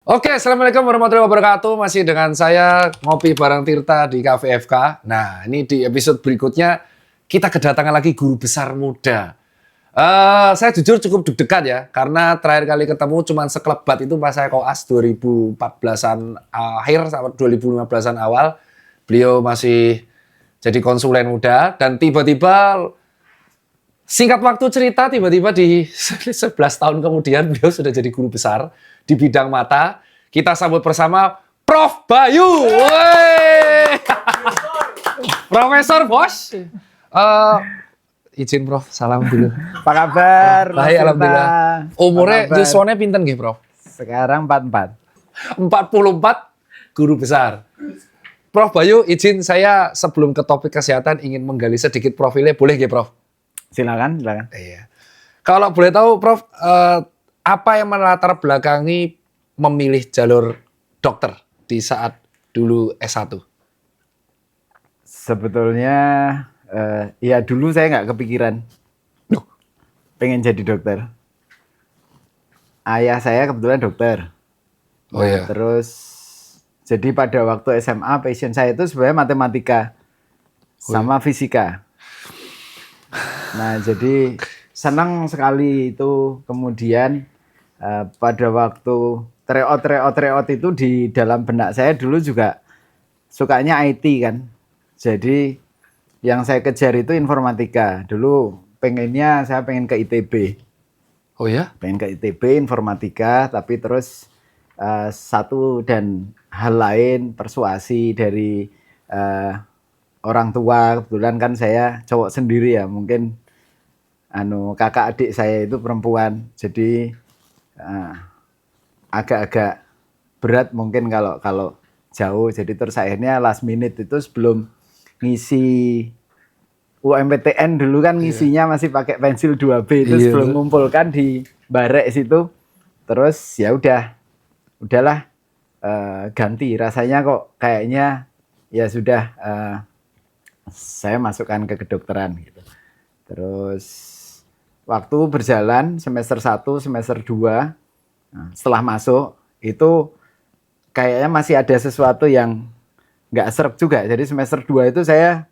Oke, Assalamualaikum warahmatullahi wabarakatuh. Masih dengan saya ngopi bareng Tirta di Cafe FK. Nah, ini di episode berikutnya kita kedatangan lagi guru besar muda. Saya jujur cukup deg-degan ya, karena terakhir kali ketemu cuma sekelebat itu pas saya koas 2014-an akhir sampai 2015-an awal. Beliau masih jadi konsulen muda dan tiba-tiba singkat waktu cerita, tiba-tiba di 11 tahun kemudian beliau sudah jadi guru besar di bidang mata. Kita sambut bersama Prof. Bayu. Wey. Profesor Bos. Izin Prof, salam dulu. Apa kabar? Baik, alhamdulillah. Umurnya yuswane pinten nggih, Prof? Sekarang 44. 44, guru besar. Prof Bayu, izin saya sebelum ke topik kesehatan ingin menggali sedikit profilnya, boleh nggih, Prof? Silakan. Iya. Kalau boleh tahu, Prof, apa yang melatar belakangi memilih jalur dokter di saat dulu S1? Sebetulnya ya dulu saya nggak kepikiran pengen jadi dokter. Ayah saya kebetulan dokter. Oh iya. Terus jadi pada waktu SMA passion saya itu sebenarnya matematika sama fisika. Nah, jadi senang sekali itu. Kemudian pada waktu tryout itu di dalam benak saya dulu juga sukanya IT kan. Jadi yang saya kejar itu informatika. Dulu saya pengen ke ITB. Oh ya? Pengen ke ITB informatika, tapi terus satu dan hal lain persuasi dari orang tua. Kebetulan kan saya cowok sendiri ya, mungkin kakak adik saya itu perempuan, jadi agak-agak berat mungkin kalau jauh. Jadi terus akhirnya last minute itu sebelum ngisi UMPTN dulu kan ngisinya masih pakai pensil 2B itu sebelum ngumpulkan di barek situ. Terus ya udahlah ganti, rasanya kok kayaknya ya sudah saya masukkan ke kedokteran gitu. Terus waktu berjalan semester 1, semester 2, setelah masuk itu kayaknya masih ada sesuatu yang nggak serp juga. Jadi semester 2 itu saya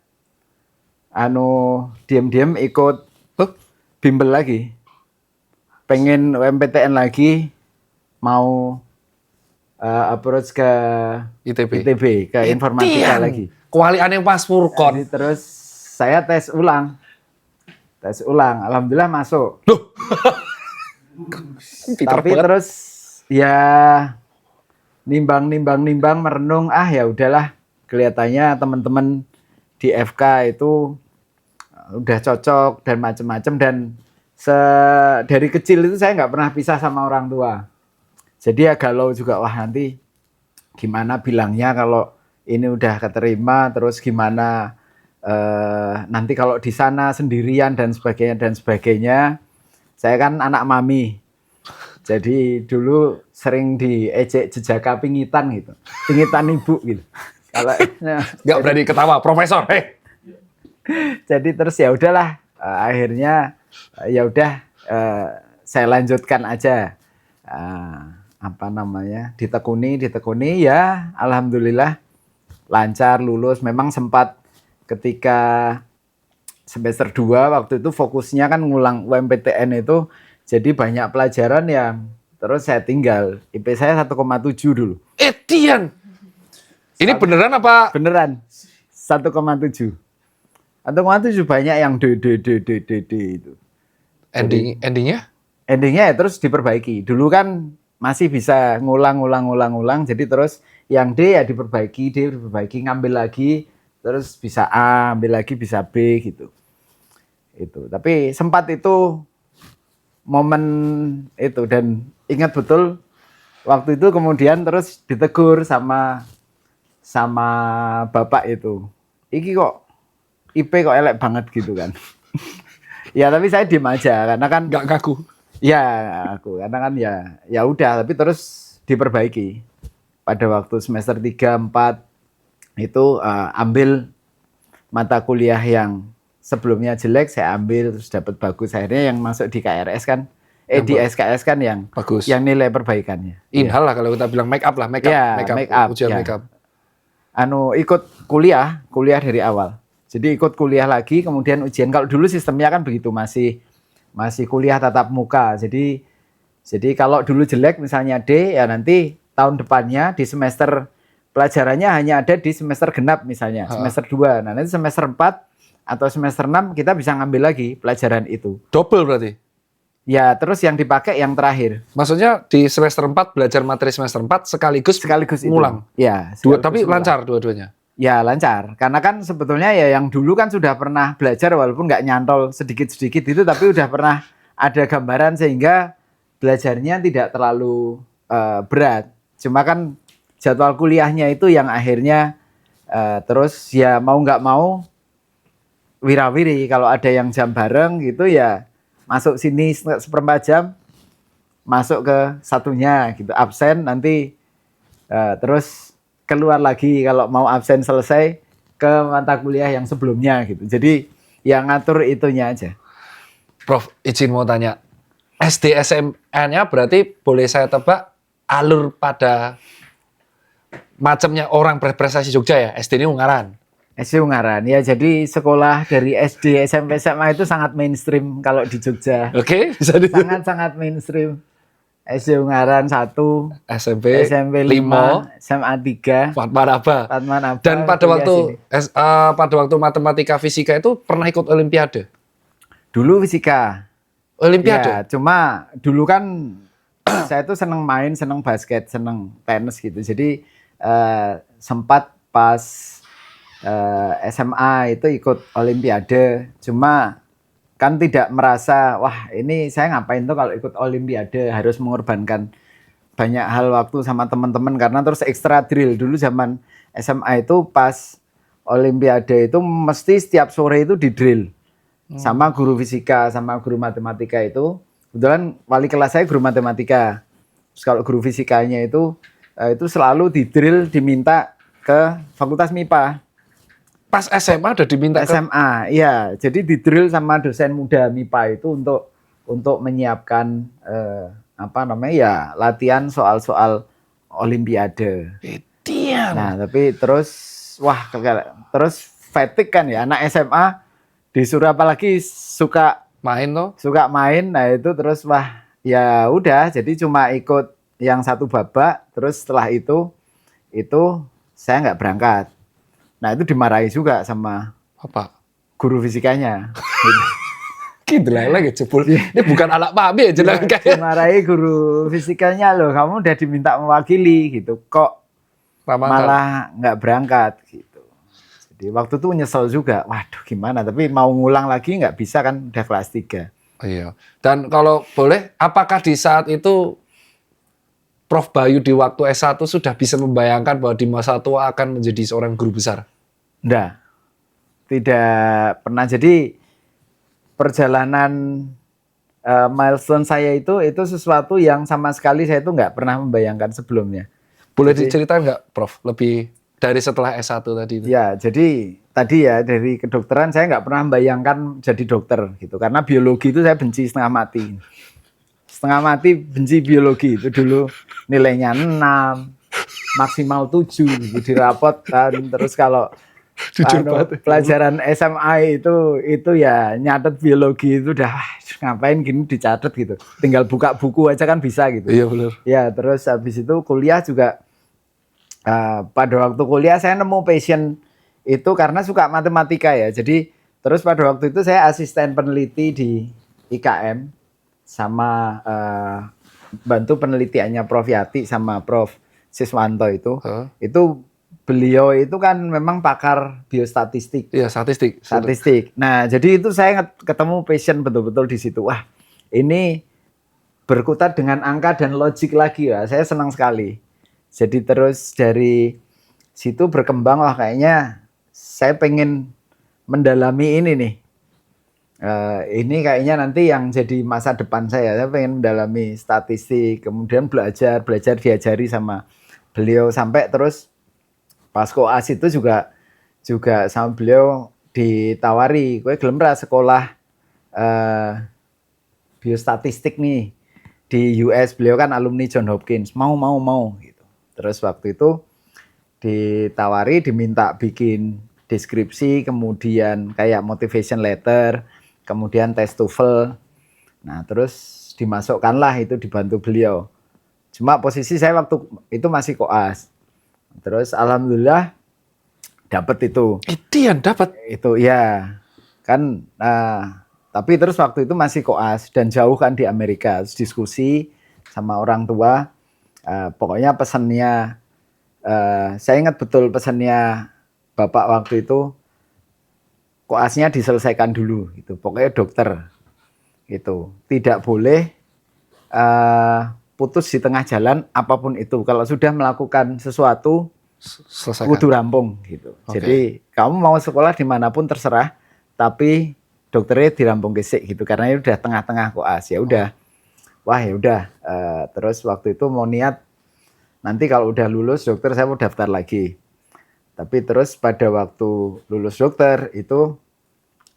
diam-diam ikut bimbel lagi. Pengen UMPTN lagi, mau approach ke ITB ke informatika lagi. Kualian yang pas Furkon. Terus saya tes ulang. Alhamdulillah masuk. Loh. Tapi terus ya nimbang merenung, ya udahlah. Kelihatannya teman-teman di FK itu udah cocok dan macam-macam, dan dari kecil itu saya nggak pernah pisah sama orang tua. Jadi ya galau juga, wah nanti gimana bilangnya kalau ini udah keterima, terus gimana nanti kalau di sana sendirian dan sebagainya. Saya kan anak mami, jadi dulu sering diejek jejaka pingitan gitu, pingitan ibu gitu. Kalau nggak berani ketawa, Profesor. Jadi terus ya udahlah, akhirnya ya udah saya lanjutkan aja. Ditekuni ya, alhamdulillah lancar lulus. Memang sempat ketika semester 2 waktu itu fokusnya kan ngulang UMPTN itu, jadi banyak pelajaran yang terus saya tinggal. IP saya 1,7 dulu. Dian. Ini beneran apa? Beneran. 1,7. 1,7 banyak yang D itu. Endingnya? Endingnya ya terus diperbaiki. Dulu kan masih bisa ngulang. Jadi terus yang D ya diperbaiki, ngambil lagi, terus bisa A, ambil lagi bisa B gitu. Itu. Tapi sempat itu momen itu, dan ingat betul waktu itu kemudian terus ditegur sama bapak itu. Iki kok IP kok elek banget gitu kan. Ya tapi saya diem aja karena kan nggak ngaku. Ya aku karena kan ya udah, tapi terus diperbaiki. Pada waktu semester 3, 4 itu ambil mata kuliah yang sebelumnya jelek, saya ambil terus dapat bagus. Akhirnya yang masuk di KRS kan di SKS kan yang bagus. yang nilai perbaikannya. Inhal lah kalau kita bilang make up lah, make up, ujian make up. Ikut kuliah dari awal. Jadi ikut kuliah lagi, kemudian ujian. Kalau dulu sistemnya kan begitu, masih kuliah tatap muka. Jadi kalau dulu jelek misalnya D, ya nanti tahun depannya di semester pelajarannya hanya ada di semester genap misalnya, semester 2. Nah, nanti semester 4 atau semester 6 kita bisa ngambil lagi pelajaran itu. Double berarti? Ya, terus yang dipakai yang terakhir. Maksudnya di semester 4 belajar materi semester 4 sekaligus ngulang? Ya. Tapi lancar dua-duanya? Ya, lancar. Karena kan sebetulnya ya yang dulu kan sudah pernah belajar walaupun nggak nyantol sedikit-sedikit itu, tapi udah pernah ada gambaran sehingga belajarnya tidak terlalu berat. Cuma kan jadwal kuliahnya itu yang akhirnya terus ya mau nggak mau wirawiri. Kalau ada yang jam bareng gitu ya masuk sini seperempat jam, masuk ke satunya gitu, absen nanti terus keluar lagi kalau mau absen selesai ke mata kuliah yang sebelumnya gitu. Jadi yang ngatur itunya aja. Prof, izin mau tanya, SD SMA-nya berarti boleh saya tebak alur pada macamnya orang berprestasi Jogja ya, SD ini Ungaran. SD Ungaran, ya jadi sekolah dari SD, SMP, SMA itu sangat mainstream kalau di Jogja. Oke, bisa di sangat mainstream. SD Ungaran 1, SMP 5, SMA 3, Fatmanaba. Fatmanaba. Dan pada waktu matematika fisika itu pernah ikut olimpiade? Dulu fisika. Olimpiade? Ya, cuma dulu kan saya tuh seneng main, seneng basket, seneng tenis gitu. Jadi sempat pas SMA itu ikut olimpiade, cuma kan tidak merasa wah ini saya ngapain tuh kalau ikut olimpiade, harus mengorbankan banyak hal waktu sama teman-teman karena terus ekstra drill. Dulu zaman SMA itu pas olimpiade itu mesti setiap sore itu di drill sama guru fisika sama guru matematika. Itu kebetulan wali kelas saya guru matematika. Terus kalau guru fisikanya itu selalu di drill, diminta ke Fakultas MIPA. Pas SMA udah diminta SMA, iya. Jadi di drill sama dosen muda MIPA itu untuk menyiapkan latihan soal-soal olimpiade. Nah, tapi terus fatigue kan ya, anak SMA disuruh apalagi suka main tuh. Suka main. Nah, itu terus ya udah, jadi cuma ikut yang satu babak, terus setelah itu saya nggak berangkat. Nah, itu dimarahi juga sama guru fisikanya. Gitu lah lagi jebul. Ini bukan anak papi ya jenengan kayak. Dimarahi guru fisikanya, loh kamu udah diminta mewakili gitu, kok malah nggak berangkat gitu. Jadi waktu itu nyesel juga, waduh gimana, tapi mau ngulang lagi nggak bisa kan, udah kelas 3. Iya. Dan kalau boleh, apakah di saat itu Prof Bayu di waktu S1 sudah bisa membayangkan bahwa di masa tua akan menjadi seorang guru besar? Enggak. Tidak pernah. Jadi perjalanan milestone saya itu sesuatu yang sama sekali saya itu nggak pernah membayangkan sebelumnya. Boleh diceritain nggak, Prof? Lebih dari setelah S1 tadi itu? Ya, jadi tadi ya dari kedokteran saya nggak pernah membayangkan jadi dokter gitu. Karena biologi itu saya benci setengah mati. Setengah mati benci biologi itu dulu, nilainya 6, maksimal 7 gitu, di rapot kan. Terus kalau pelajaran SMA itu ya nyatet biologi itu udah ngapain gini dicatat gitu. Tinggal buka buku aja kan bisa gitu. Iya benar. Ya, terus habis itu kuliah juga pada waktu kuliah saya nemu passion itu karena suka matematika ya. Jadi terus pada waktu itu saya asisten peneliti di IKM sama bantu penelitiannya Prof Yati sama Prof Siswanto itu. Itu beliau itu kan memang pakar biostatistik. Iya, statistik. Nah, jadi itu saya ketemu passion betul-betul di situ. Wah, ini berkutat dengan angka dan logik lagi ya. Saya senang sekali. Jadi terus dari situ berkembang, wah kayaknya saya pengen mendalami ini nih. Ini kayaknya nanti yang jadi masa depan saya. Saya pengen mendalami statistik, kemudian belajar diajari sama beliau sampai terus pas koas itu juga sama beliau ditawari, kowe gelem ra sekolah biostatistik nih. di US, beliau kan alumni John Hopkins, mau gitu. Terus waktu itu ditawari, diminta bikin deskripsi, kemudian kayak motivation letter, kemudian tes TOEFL. Nah, terus dimasukkanlah itu, dibantu beliau. Cuma posisi saya waktu itu masih koas. Terus alhamdulillah dapat itu. Itu yang dapat. Itu ya. Kan tapi terus waktu itu masih koas dan jauh kan di Amerika. Terus diskusi sama orang tua. Pokoknya pesannya, saya ingat betul pesannya Bapak waktu itu, koasnya diselesaikan dulu. Gitu. Pokoknya dokter. Gitu. Tidak boleh putus di tengah jalan apapun itu. Kalau sudah melakukan sesuatu, Selesaikan. kudu rampung. Gitu. Oke. Jadi kamu mau sekolah dimanapun terserah, tapi dokternya dirampung gesek gitu karena ini udah tengah-tengah koas. Ya udah, wah ya udah. Terus waktu itu mau niat nanti kalau udah lulus dokter saya mau daftar lagi. Tapi terus pada waktu lulus dokter itu,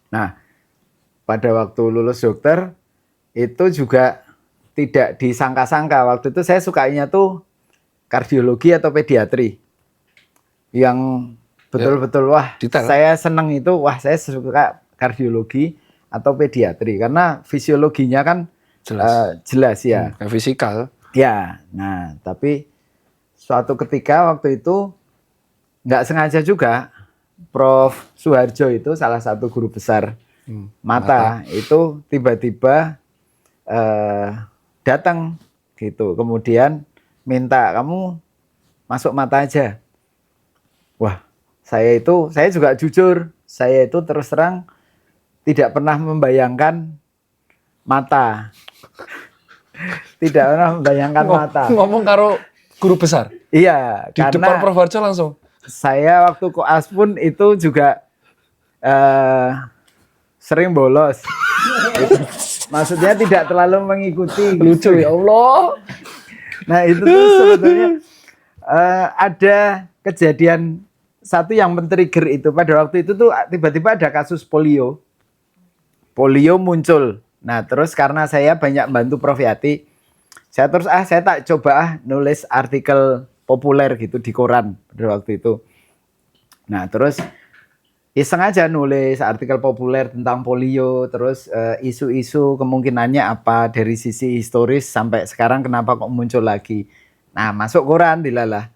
nah pada waktu lulus dokter itu juga tidak disangka-sangka. Waktu itu saya sukanya tuh kardiologi atau pediatri. Yang betul-betul wah detail. saya seneng itu, wah saya suka kardiologi atau pediatri karena fisiologinya kan jelas ya. Kayak fisikal. Ya, nah tapi suatu ketika waktu itu nggak sengaja juga Prof. Suharjo itu salah satu guru besar mata itu tiba-tiba datang gitu, kemudian minta kamu masuk mata aja. Wah, saya juga jujur, saya itu terus terang tidak pernah membayangkan mata. Tidak pernah membayangkan mata. Ngomong karo guru besar. Iya, Di depan karena Prof. Harjo langsung. saya waktu koas pun itu juga sering bolos. Maksudnya tidak terlalu mengikuti. Lucu ya Allah. Nah itu tuh sebetulnya ada kejadian satu yang men-trigger itu. Pada waktu itu tuh tiba-tiba ada kasus polio. Polio muncul. Nah terus karena saya banyak bantu Prof. Yati, saya tak coba nulis artikel populer gitu di koran pada waktu itu. Nah terus iseng aja nulis artikel populer tentang polio, terus isu-isu kemungkinannya apa dari sisi historis sampai sekarang kenapa kok muncul lagi. Nah masuk koran dilalah.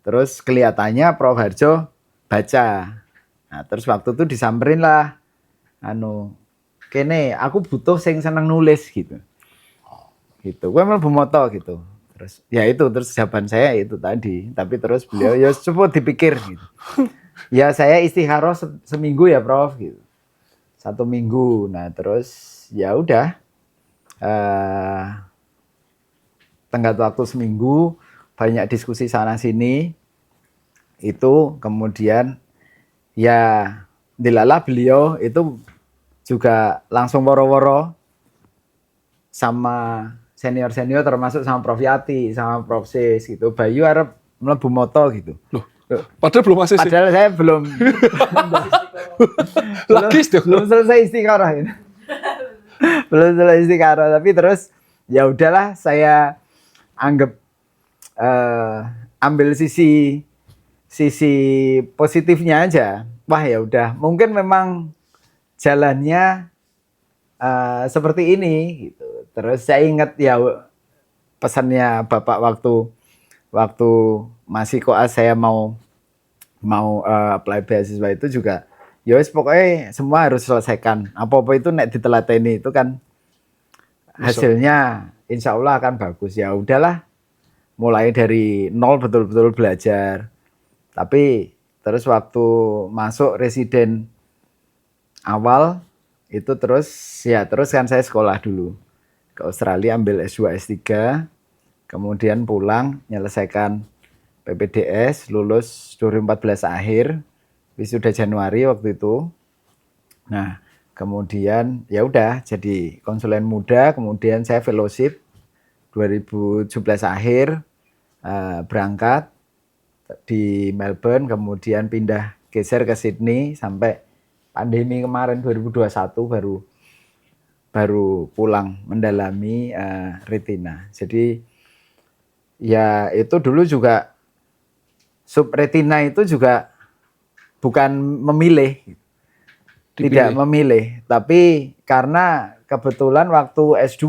Terus kelihatannya Prof. Harjo baca. Nah terus waktu itu disamperin lah, kene aku butuh sing seneng nulis gitu. Gitu, gue mlebu moto gitu. Terus ya itu, terus jawaban saya itu tadi. Tapi terus beliau ya coba dipikir gitu. Ya saya istikharah seminggu ya Prof gitu. 1 minggu. Nah terus ya udah tenggat waktu seminggu, banyak diskusi sana sini. Itu kemudian ya dilalah beliau itu juga langsung woro-woro sama senior-senior termasuk sama Prof. Yati, sama Prof. Sis gitu. Bayu arep mlebu moto gitu. Loh, padahal belum masih sih. Padahal saya belum belum selesai istikharah gitu. Belum selesai istikharah, tapi terus ya udahlah saya anggap ambil sisi positifnya aja. Wah ya udah, mungkin memang jalannya seperti ini gitu. Terus saya ingat ya pesannya Bapak waktu masih koas saya mau apply beasiswa itu juga, ya wis pokoknya semua harus selesaikan. Apa-apa itu nek ditelateni itu kan hasilnya insya Allah akan bagus. Ya udahlah, mulai dari nol betul-betul belajar. Tapi terus waktu masuk residen awal itu terus kan saya sekolah dulu ke Australia, ambil S2 S3, kemudian pulang menyelesaikan PPDS, lulus 2014 akhir, wisuda Januari waktu itu. Nah kemudian ya udah jadi konsulen muda, kemudian saya fellowship 2017 akhir, berangkat di Melbourne, kemudian pindah geser ke Sydney sampai pandemi kemarin 2021 baru baru pulang mendalami retina. Jadi ya itu dulu juga subretina itu juga bukan memilih, tidak memilih, tapi karena kebetulan waktu S2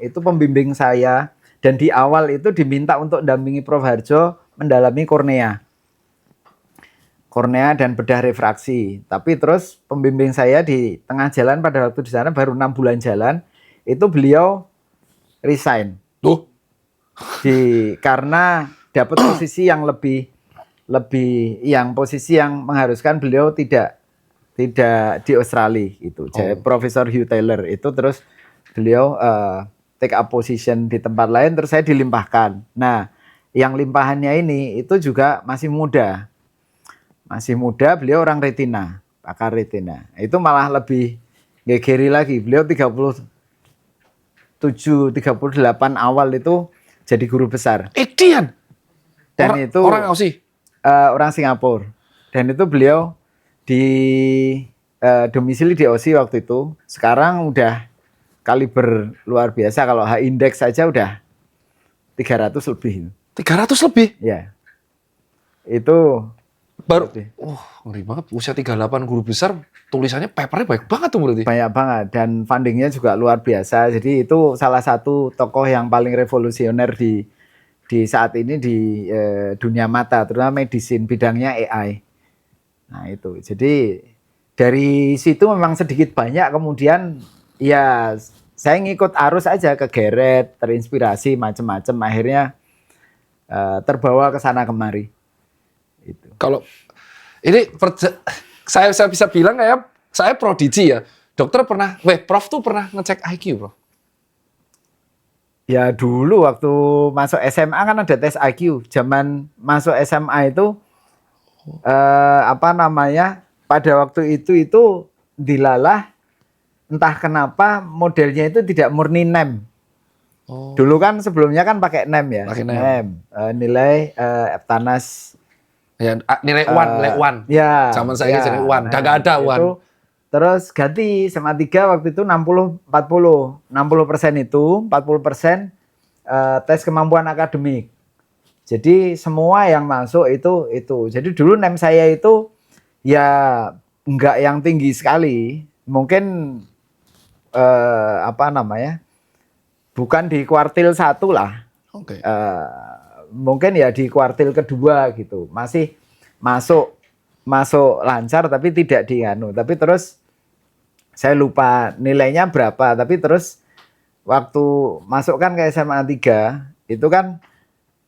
itu pembimbing saya dan di awal itu diminta untuk dampingi Prof. Harjo mendalami kornea dan bedah refraksi. Tapi terus pembimbing saya di tengah jalan pada waktu di sana baru 6 bulan jalan, itu beliau resign. Karena dapat posisi yang lebih yang posisi yang mengharuskan beliau tidak di Australia itu. Jadi Profesor Hugh Taylor itu terus beliau take up position di tempat lain, terus saya dilimpahkan. Nah, yang limpahannya ini itu juga masih muda. Masih muda, beliau orang retina, pakar retina. Itu malah lebih gegeri lagi. Beliau 38 awal itu jadi guru besar. Edian. Dan itu orang Aussie. Orang Singapura. Dan itu beliau di domisili di Aussie waktu itu. Sekarang udah kaliber luar biasa. Kalau H index saja udah 300 lebih. 300 lebih? Ya. Itu baru, ngeri banget. Usia 38 guru besar, tulisannya papernya banyak banget tuh berarti. Banyak banget, dan fundingnya juga luar biasa. Jadi itu salah satu tokoh yang paling revolusioner di saat ini di dunia mata, terutama medicine, bidangnya AI. Nah itu, jadi dari situ memang sedikit banyak kemudian ya saya ngikut arus aja, kegeret, terinspirasi macam-macam, akhirnya terbawa ke sana kemari. Itu. Kalau ini saya bisa bilang kayak saya prodigi ya. Dokter pernah, Prof tuh pernah ngecek IQ, Prof? Ya dulu waktu masuk SMA kan ada tes IQ. Zaman masuk SMA itu pada waktu itu dilalah entah kenapa modelnya itu tidak murni NEM. Dulu kan sebelumnya kan pakai NEM ya. Pakai NEM. Nilai Eptanas. Ya, nilai UAN. Ya. Zaman saya jadi UAN. Udah nggak ada UAN. Terus ganti SMA 3 waktu itu 60-40. 60% itu, 40% tes kemampuan akademik. Jadi semua yang masuk itu. Jadi dulu NEM saya itu ya enggak yang tinggi sekali. Mungkin bukan di kuartil 1 lah. Oke. Mungkin ya di kuartil kedua gitu. Masih masuk lancar tapi tidak dianu. Tapi terus saya lupa nilainya berapa, tapi terus waktu masuk kan ke SMA 3 itu kan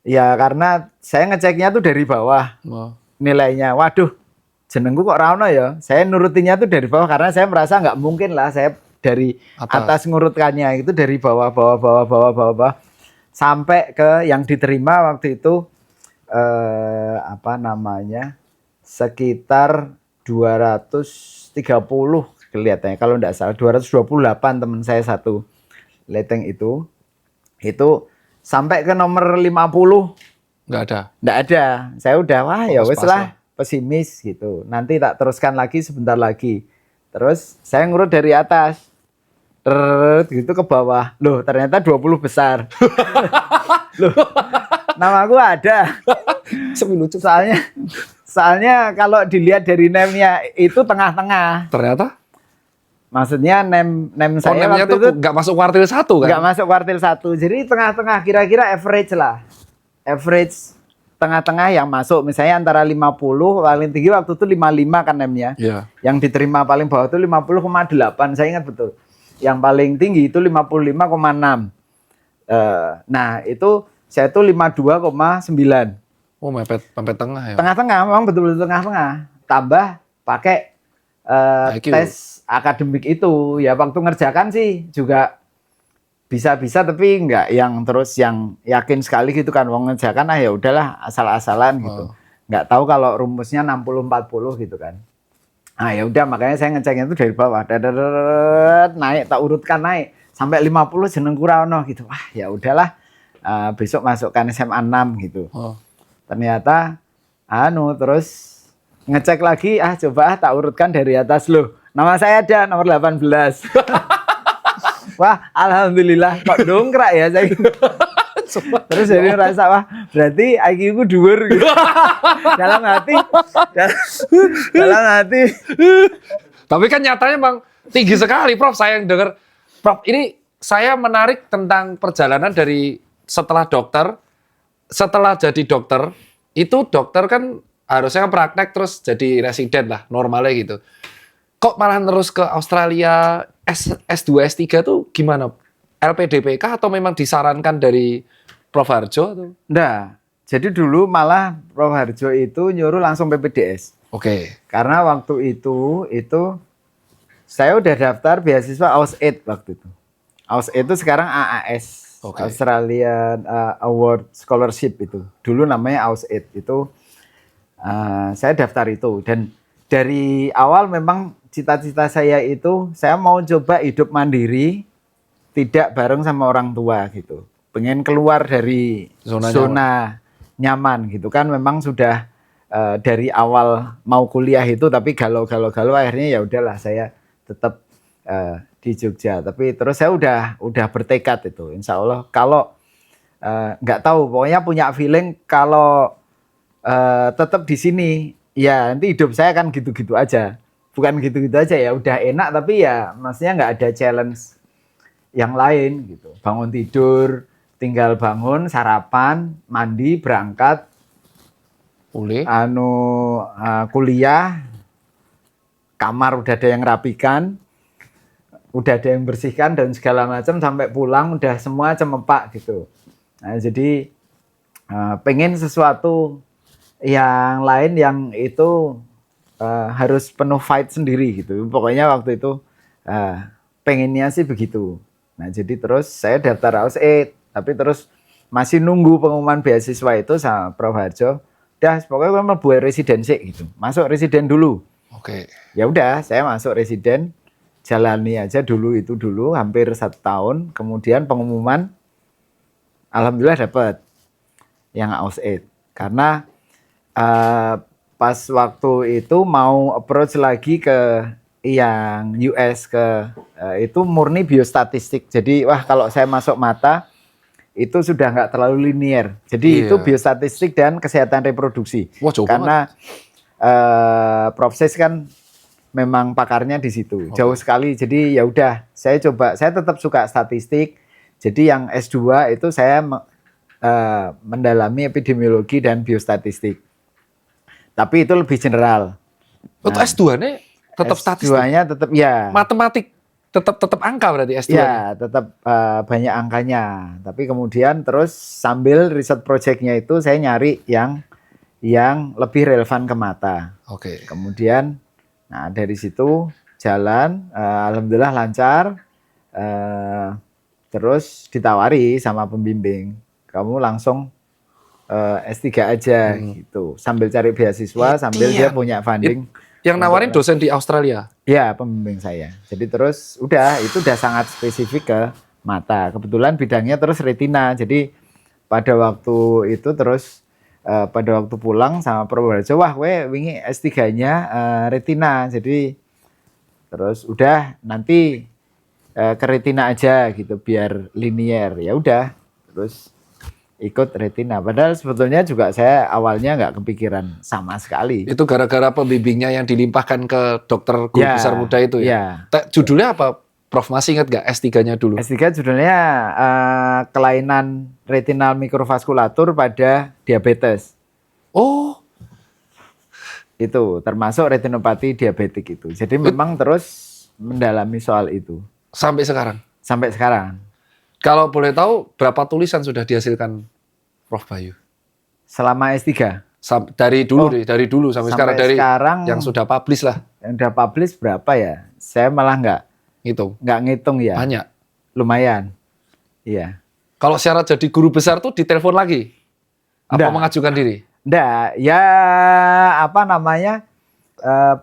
ya karena saya ngeceknya tuh dari bawah. Nilainya. Waduh, jenengku kok ra ono ya. Saya nurutinnya tuh dari bawah karena saya merasa nggak mungkin lah saya dari atas ngurutkannya, itu dari bawah sampai ke yang diterima waktu itu sekitar 230 kelihatannya, kalau enggak salah 228 teman saya satu leteng itu sampai ke nomor 50 enggak ada. Saya udah ya wes lah, pesimis gitu. Nanti tak teruskan lagi sebentar lagi. Terus saya ngurut dari atas gitu ke bawah. Loh, ternyata 20 besar. Loh, nama gua ada. Soalnya kalau dilihat dari NEM-nya itu tengah-tengah. Ternyata? Maksudnya NEM saya waktu itu nggak masuk kuartil 1 kan? Nggak masuk kuartil 1. Jadi tengah-tengah, kira-kira average lah. Average tengah-tengah yang masuk. Misalnya antara 50, paling tinggi waktu itu 55 kan NEM-nya. Yeah. Yang diterima paling bawah itu 50,8. Saya ingat betul. Yang paling tinggi itu 55,6. Nah, itu saya itu 52,9. Oh, mepet tengah ya. Tengah-tengah, memang betul-betul tengah-tengah. Tambah pakai tes akademik itu. Ya waktu ngerjakan sih juga bisa-bisa, tapi enggak yang terus yang yakin sekali gitu kan. Wong ngerjakan ya udahlah asal-asalan gitu. Enggak tahu kalau rumusnya 60-40 gitu kan. Nah ya udah, makanya saya ngeceknya itu dari bawah, naik, tak urutkan naik sampai 50 jeneng kurang gitu. Wah ya udahlah, besok masukkan SMA 6 gitu. Ternyata terus ngecek lagi, coba tak urutkan dari atas loh. Nama saya ada nomor 18. Wah, alhamdulillah kok dongkrak ya saya. Terus jadi ngerasa wah berarti IQ ku dhuwur gitu. dalam hati. Dalam hati. Tapi kan nyatanya Bang tinggi sekali Prof. Saya yang dengar. Prof, ini saya menarik tentang perjalanan dari setelah jadi dokter, itu dokter kan harusnya praktek terus jadi residen lah, normalnya gitu. Kok malah terus ke Australia S2, S3 tuh gimana? LPDP atau memang disarankan dari Prof. Harjo? Atau? Nah, jadi dulu malah Prof. Harjo itu nyuruh langsung PPDS. Oke. Karena waktu itu saya udah daftar beasiswa AusAid waktu itu. AusAid itu sekarang AAS, Oke. Australian Award Scholarship itu. Dulu namanya AusAid itu. Saya daftar itu dan dari awal memang cita-cita saya itu saya mau coba hidup mandiri, tidak bareng sama orang tua gitu. Pengen keluar dari zona nyaman gitu kan. Memang sudah dari awal mau kuliah itu tapi galau akhirnya ya udahlah saya tetap di Jogja. Tapi terus saya udah bertekad itu. Insya Allah kalau nggak tahu pokoknya punya feeling kalau tetap di sini ya nanti hidup saya kan gitu-gitu aja. Bukan gitu-gitu aja ya udah enak tapi ya maksudnya nggak ada challenge yang lain gitu. Bangun tidur, tinggal bangun, sarapan, mandi, berangkat, kuliah, kamar udah ada yang rapikan, udah ada yang bersihkan dan segala macam sampai pulang udah semua cemepak gitu. Nah, jadi pengen sesuatu yang lain yang itu harus penuh fight sendiri gitu. Pokoknya waktu itu pengennya sih begitu. Nah jadi terus saya daftar AusAid, tapi terus masih nunggu pengumuman beasiswa itu sama Prof. Harjo. Udah pokoknya mau buat residen sih gitu. Masuk residen dulu. Oke. Ya udah saya masuk residen, jalani aja dulu hampir 1 tahun. Kemudian pengumuman, alhamdulillah dapat yang AusAid. Karena pas waktu itu mau approach lagi ke yang US itu murni biostatistik. Jadi wah kalau saya masuk mata itu sudah nggak terlalu linier. Jadi itu biostatistik dan kesehatan reproduksi. Wah, jauh karena Prof. Ses kan memang pakarnya di situ. Jauh sekali. Jadi ya udah saya tetap suka statistik. Jadi yang S2 itu saya mendalami epidemiologi dan biostatistik. Tapi itu lebih general. Untuk S2-nya tetap statistik? S2-nya tetap ya. Matematik, tetap angka berarti S2-nya? Ya, tetap banyak angkanya. Tapi kemudian terus sambil riset project-nya itu saya nyari yang lebih relevan ke mata. Oke. Kemudian, nah dari situ jalan, alhamdulillah lancar. Terus ditawari sama pembimbing, kamu langsung S3 aja gitu. Sambil cari beasiswa, sambil dia punya funding. Yang nawarin dosen di Australia? Ya, pembimbing saya. Jadi terus itu udah sangat spesifik ke mata. Kebetulan bidangnya terus retina. Jadi pada waktu itu terus pada waktu pulang sama Prof. Harjo, wah wingi S3-nya retina. Jadi terus udah nanti ke retina aja gitu biar linier. Ya udah. Terus ikut retina. Padahal sebetulnya juga saya awalnya nggak kepikiran sama sekali. Itu gara-gara pembimbingnya yang dilimpahkan ke dokter guru besar muda itu ya? Judulnya apa? Prof masih ingat nggak S3-nya dulu? S3 judulnya kelainan retinal mikrovaskulatur pada diabetes. Oh. Itu termasuk retinopati diabetik itu. Jadi memang terus mendalami soal itu. Sampai sekarang? Sampai sekarang. Kalau boleh tahu, berapa tulisan sudah dihasilkan Prof. Bayu? Selama S3? Dari dulu sampai sekarang. Dari sekarang yang sudah publish lah. Yang sudah publish berapa ya? Saya malah nggak ngitung ya. Banyak? Lumayan. Iya. Kalau syarat jadi guru besar tuh ditelepon lagi? Apa mengajukan diri? Nggak. Ya apa namanya,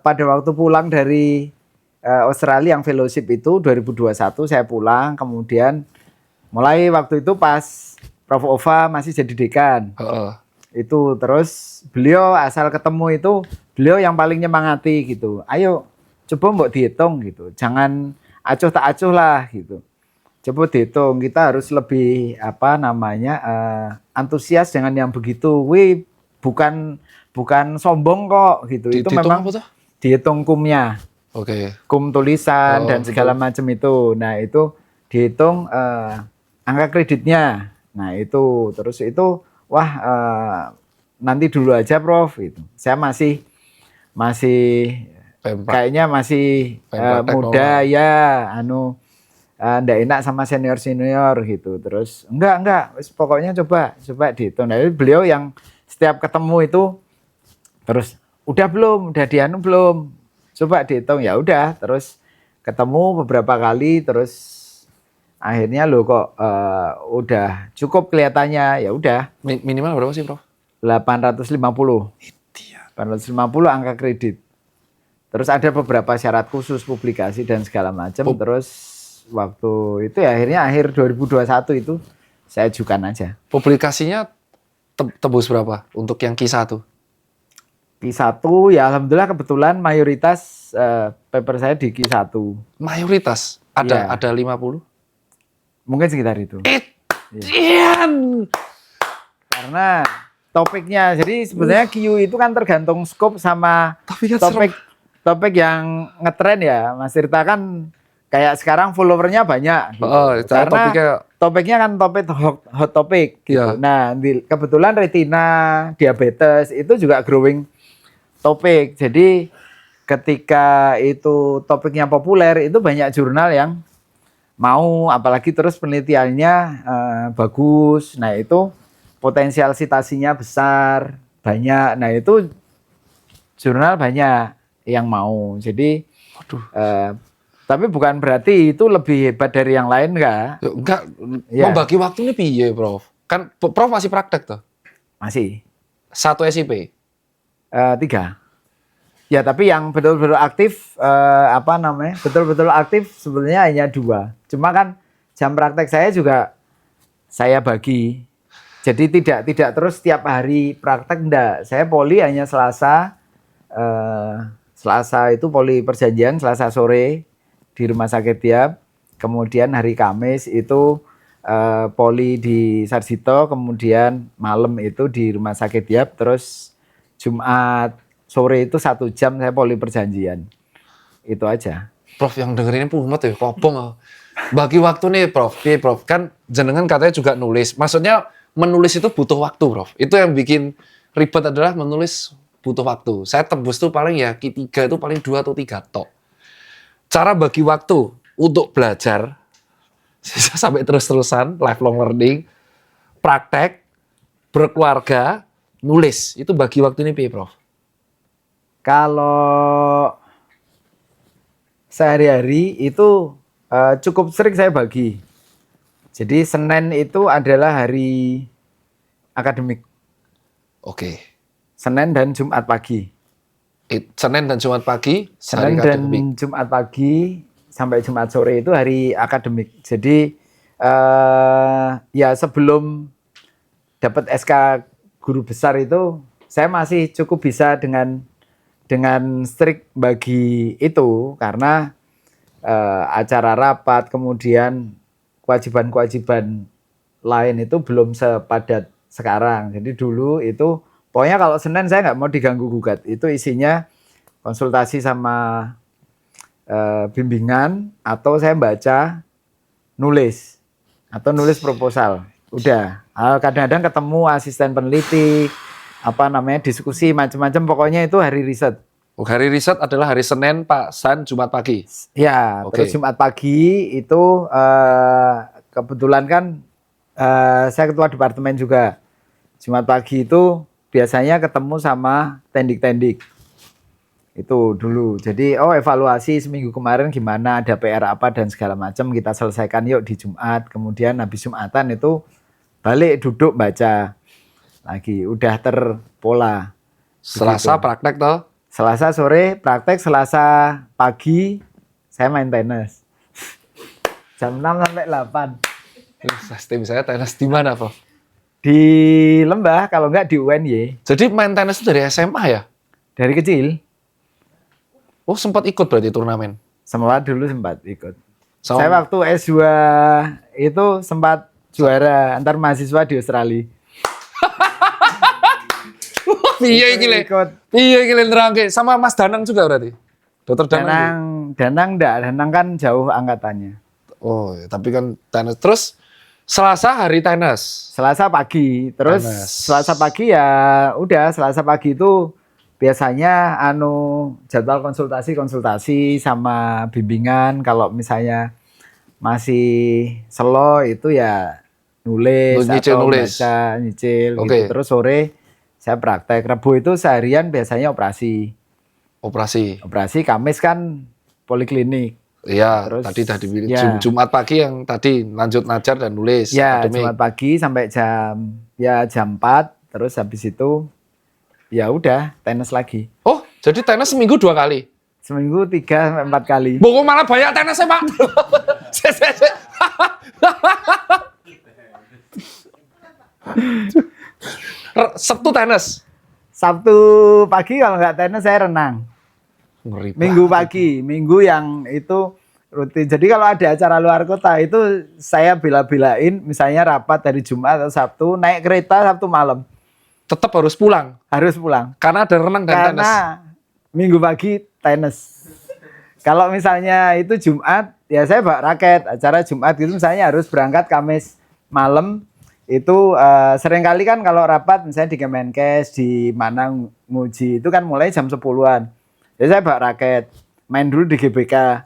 pada waktu pulang dari Australia yang fellowship itu 2021 saya pulang, kemudian mulai waktu itu pas Prof. Ova masih jadi dekan. Itu terus beliau asal ketemu itu beliau yang paling nyemangati gitu. Ayo coba mbok dihitung gitu. Jangan acuh tak acuh lah gitu. Coba dihitung, kita harus lebih apa namanya antusias dengan yang begitu. Wih, bukan sombong kok gitu. Itu Dihitung memang apa tuh? dihitung kumnya, Oke. kum tulisan Oh, dan segala betul. macam itu. Nah itu dihitung angka kreditnya. Nah itu terus itu wah nanti dulu aja Prof. Itu saya masih Pempak, kayaknya masih praktek muda normal. ya, ndak enak sama senior gitu. Terus enggak, pokoknya coba dihitung. Nah, beliau yang setiap ketemu itu terus udah dianu belum? Coba dihitung ya udah, terus ketemu beberapa kali terus akhirnya lo kok udah cukup kelihatannya ya udah Minimal berapa sih, Prof? 850. Iya. 850 angka kredit. Terus ada beberapa syarat khusus publikasi dan segala macam. Pub- Terus waktu itu ya akhirnya akhir 2021 itu saya ajukan aja. Publikasinya tebus berapa untuk yang Q1? Q1 ya alhamdulillah kebetulan mayoritas paper saya di Q1. Mayoritas Iya. ada 50. Mungkin sekitar itu. Itian. Karena topiknya. Jadi sebenarnya Q itu kan tergantung scope sama Tapi kan topik yang ngetren ya. Mas Tirta kan kayak sekarang followernya banyak gitu. saya Karena topiknya topiknya kan topik hot topic gitu. Iya. Nah, kebetulan retina, diabetes itu juga growing topik. Jadi ketika itu topiknya populer, itu banyak jurnal yang mau, apalagi terus penelitiannya bagus. Nah, itu potensial citasinya besar, banyak. Nah, itu jurnal banyak yang mau. Jadi waduh. tapi bukan berarti itu lebih hebat dari yang lain enggak. Enggak, Iya. membagi waktu ini piye, Prof? Kan Prof masih praktek tuh. Masih. 1 SIP. 3. Ya, tapi yang betul-betul aktif betul-betul aktif sebenarnya hanya 2. Cuma kan jam praktek saya juga saya bagi. Jadi tidak terus setiap hari praktek, enggak. Saya poli hanya Selasa. Selasa itu poli perjanjian, Selasa sore di Rumah Sakit Diab. Kemudian hari Kamis itu poli di Sarjito, kemudian malam itu di Rumah Sakit Diab, terus Jumat sore itu 1 jam saya poli perjanjian. Itu aja. Prof yang dengerin ini pumet ya, kobong. Bagi waktu nih, Prof. Piye, Prof? Kan jenengan katanya juga nulis. Maksudnya menulis itu butuh waktu, Prof. Itu yang bikin ribet adalah menulis butuh waktu. Saya tebus tuh paling ya Q3 itu paling 2 atau 3 tok. Cara bagi waktu untuk belajar sampai terus-terusan, lifelong learning, praktek, berkeluarga, nulis. Itu bagi waktu ini piye, Prof? Kalau sehari-hari itu cukup sering saya bagi. Jadi Senin itu adalah hari akademik. Oke. Senin dan Jumat pagi. Senin dan Jumat pagi, Senin dan Jumat pagi sampai Jumat sore itu hari akademik. Jadi ya sebelum dapat SK guru besar itu saya masih cukup bisa dengan strict bagi itu karena acara rapat kemudian kewajiban-kewajiban lain itu belum sepadat sekarang. Jadi dulu itu pokoknya kalau Senin saya nggak mau diganggu gugat. Itu isinya konsultasi sama bimbingan atau saya baca nulis atau nulis proposal. Udah. Kadang-kadang ketemu asisten peneliti, diskusi macam-macam. Pokoknya itu hari riset. Hari riset adalah hari Senin, Pak San, Jumat pagi. Ya, Oke. terus Jumat pagi itu kebetulan kan saya ketua departemen juga. Jumat pagi itu biasanya ketemu sama tendik-tendik. Itu dulu. Jadi evaluasi seminggu kemarin gimana, ada PR apa dan segala macam kita selesaikan yuk di Jumat. Kemudian habis Jumatan itu balik duduk baca lagi. Udah terpola. Selasa praktek toh? Selasa sore praktek, Selasa pagi saya main tenis. Jam 6 sampai 8. Tim saya tenis di mana, Prof? Di Lembah, kalau enggak di UNY. Jadi main tenis itu dari SMA ya? Dari kecil. Oh, sempat ikut berarti turnamen? Semua dulu sempat ikut. Saya waktu S2 itu sempat juara antar mahasiswa di Australia. Piye iki le? Piye iki le nerangke? Sama Mas Danang juga berarti? Dokter Danang. Danang enggak, Danang kan jauh angkatannya. Oh, ya, tapi kan tenis. Terus Selasa hari tenis. Selasa pagi, terus Tenis. Selasa pagi ya udah Selasa pagi itu biasanya jadwal konsultasi sama bimbingan. Kalau misalnya masih slow itu ya nulis Nyicil atau nulis. baca nyicil Oke. gitu. Terus sore saya praktek. Rabu itu seharian biasanya operasi. Operasi. Kamis kan poliklinik. Iya, Terus, tadi dibilang ya. Jumat pagi yang tadi lanjut ngajar dan nulis. Ya, akademik. Jumat pagi sampai jam 4, terus habis itu ya udah tenis lagi. Oh, jadi tenis seminggu 2 kali. Seminggu 3 sampai 4 kali. Boko malah banyak tenisnya, Pak. Sik. Sabtu tenis. Sabtu pagi kalau nggak tenis saya renang. Ngeri Minggu pagi, minggu yang itu rutin. Jadi kalau ada acara luar kota itu saya bela-belain, misalnya rapat dari Jumat atau Sabtu, naik kereta Sabtu malam. Tetap harus pulang Harus pulang. karena ada renang dan tenis. Karena minggu pagi tenis. Kalau misalnya itu Jumat, ya saya bawa raket. Acara Jumat gitu misalnya harus berangkat Kamis malam. Itu seringkali kan kalau rapat misalnya di Kemenkes, di mana nguji, itu kan mulai jam 10-an. Jadi saya bawa raket, main dulu di GBK.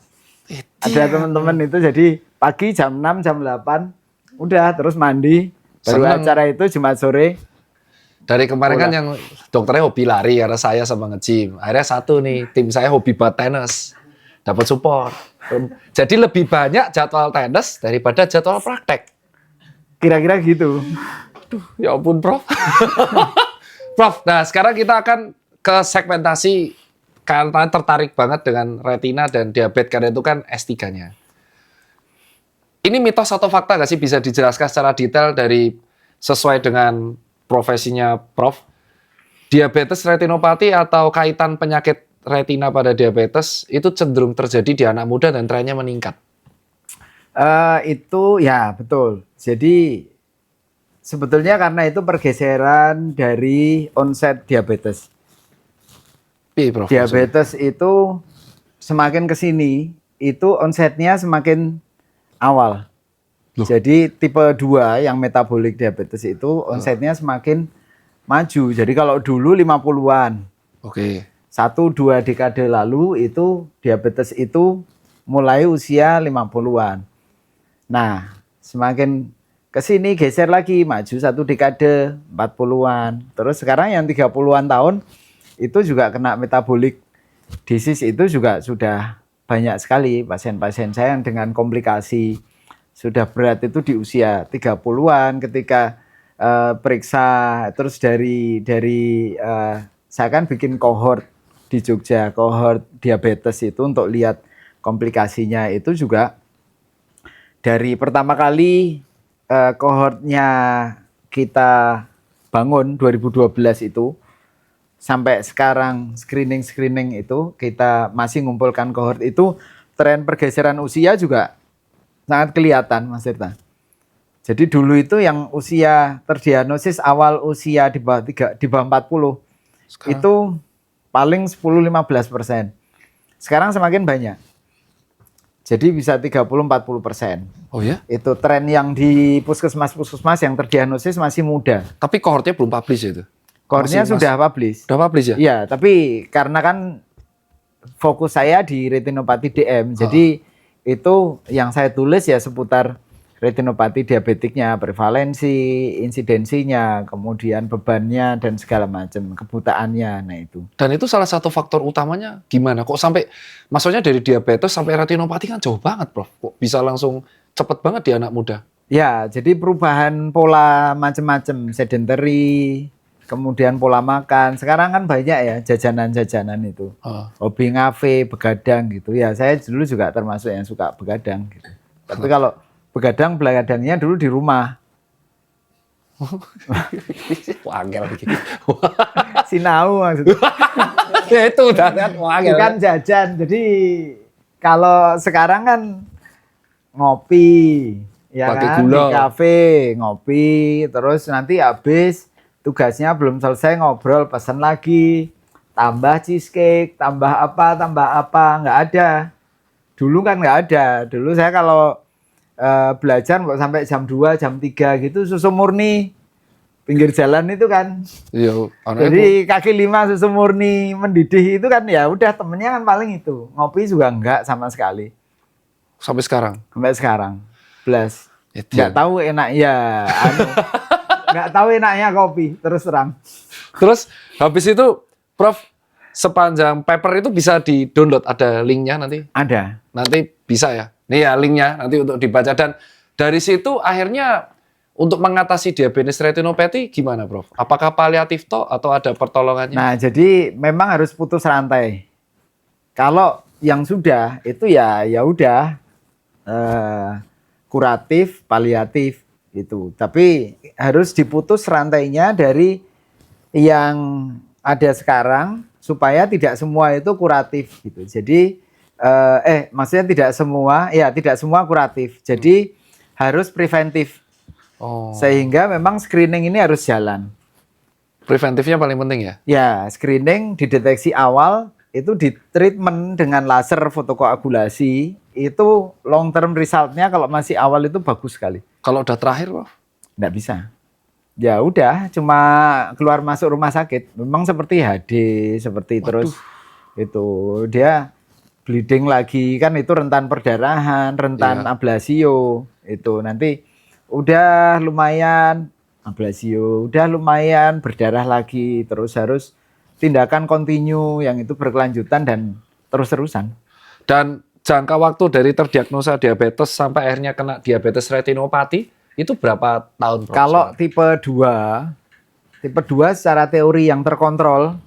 Ada teman-teman itu jadi pagi jam 6, jam 8, udah terus mandi. Baru Seneng. acara itu Jumat sore. Dari kemarin kan yang dokternya hobi lari karena saya sama nge-gym. Akhirnya satu nih, tim saya hobi buat tenis. Dapat support. Jadi lebih banyak jadwal tenis daripada jadwal praktek. Kira-kira gitu. Ya ampun, Prof. Prof, nah sekarang kita akan ke segmentasi karena tertarik banget dengan retina dan diabetes karena itu kan S3-nya. Ini mitos atau fakta nggak sih bisa dijelaskan secara detail dari sesuai dengan profesinya Prof? Diabetes retinopati atau kaitan penyakit retina pada diabetes itu cenderung terjadi di anak muda dan trennya meningkat. Itu ya betul. Jadi sebetulnya karena itu pergeseran dari onset diabetes. Iya, Prof. Diabetes itu semakin ke sini itu onsetnya semakin awal. Loh. Jadi tipe 2 yang metabolik diabetes itu onsetnya semakin maju. Jadi kalau dulu 50-an, Oke. 1-2 dekade lalu itu diabetes itu mulai usia 50-an. Nah, semakin ke sini geser lagi, maju 1 dekade 40-an. Terus sekarang yang 30-an tahun itu juga kena metabolic disease, itu juga sudah banyak sekali pasien-pasien saya yang dengan komplikasi sudah berat itu di usia 30-an ketika periksa. Terus dari saya kan bikin kohort di Jogja, kohort diabetes itu untuk lihat komplikasinya. Itu juga dari pertama kali kohortnya kita bangun 2012 itu sampai sekarang screening itu kita masih ngumpulkan kohort itu, tren pergeseran usia juga sangat kelihatan, Mas Tirta. Jadi dulu itu yang usia terdiagnosis awal usia di bawah 40 Sekarang? itu paling 10-15%. Sekarang semakin banyak. Jadi bisa 30-40%. Oh ya? Itu tren yang di puskesmas yang terdiagnosis masih muda. Tapi kohortnya belum publish itu. Kohortnya Masih- sudah publish. Udah publish ya? Iya, tapi karena kan fokus saya di retinopati DM, jadi itu yang saya tulis ya seputar retinopati diabetiknya, prevalensi, insidensinya, kemudian bebannya dan segala macam, kebutaannya. Nah itu. Dan itu salah satu faktor utamanya gimana? Kok sampai, maksudnya dari diabetes sampai retinopati kan jauh banget, Prof. Kok bisa langsung cepet banget di anak muda? Ya, jadi perubahan pola macam-macam, sedentary, kemudian pola makan. Sekarang kan banyak ya jajanan-jajanan itu. Hobi ngafe, begadang gitu. Ya, saya dulu juga termasuk yang suka begadang gitu. Tapi kalau begadangnya dulu di rumah. Wangel lagi. Sinau maksudnya. Ya itu udah kan wangel. Bukan jajan. Jadi kalau sekarang kan ngopi, ya Pakai kan, gula. di kafe ngopi, terus nanti habis tugasnya belum selesai ngobrol, pesan lagi, tambah cheesecake, tambah apa, nggak ada. Dulu kan nggak ada. Dulu saya kalau belajar kok sampai jam 2, jam 3 gitu susu murni pinggir jalan itu kan. Iya, Jadi kaki 5 susu murni mendidih itu kan ya udah temennya kan paling itu. Ngopi juga enggak sama sekali. sampai sekarang. Sampai sekarang. Belas. Itu. Nggak tahu enaknya nggak tahu enaknya kopi terus terang. Terus habis itu Prof sepanjang paper itu bisa di-download, ada linknya nanti. Ada. Nanti bisa ya. Nih ya linknya nanti untuk dibaca, dan dari situ akhirnya untuk mengatasi diabetes retinopathy gimana, Prof? Apakah paliatif toh atau ada pertolongannya? Nah, jadi memang harus putus rantai. Kalau yang sudah itu ya udah kuratif, paliatif itu. Tapi harus diputus rantainya dari yang ada sekarang supaya tidak semua itu kuratif gitu. Jadi maksudnya tidak semua kuratif. Jadi harus preventif. Oh. Sehingga memang screening ini harus jalan. Preventifnya paling penting ya? Ya, screening dideteksi awal, itu di treatment dengan laser fotokoagulasi, itu long term resultnya kalau masih awal itu bagus sekali. Kalau udah terakhir, Prof? Nggak bisa. Ya udah, cuma keluar masuk rumah sakit. Memang seperti HD, seperti terus itu dia bleeding lagi, kan itu rentan perdarahan, rentan ablasio, itu nanti udah lumayan ablasio, udah lumayan berdarah lagi, terus harus tindakan kontinu yang itu berkelanjutan dan terus-terusan. Dan jangka waktu dari terdiagnosa diabetes sampai akhirnya kena diabetes retinopathy itu berapa tahun, Prof? Kalau tipe 2 secara teori yang terkontrol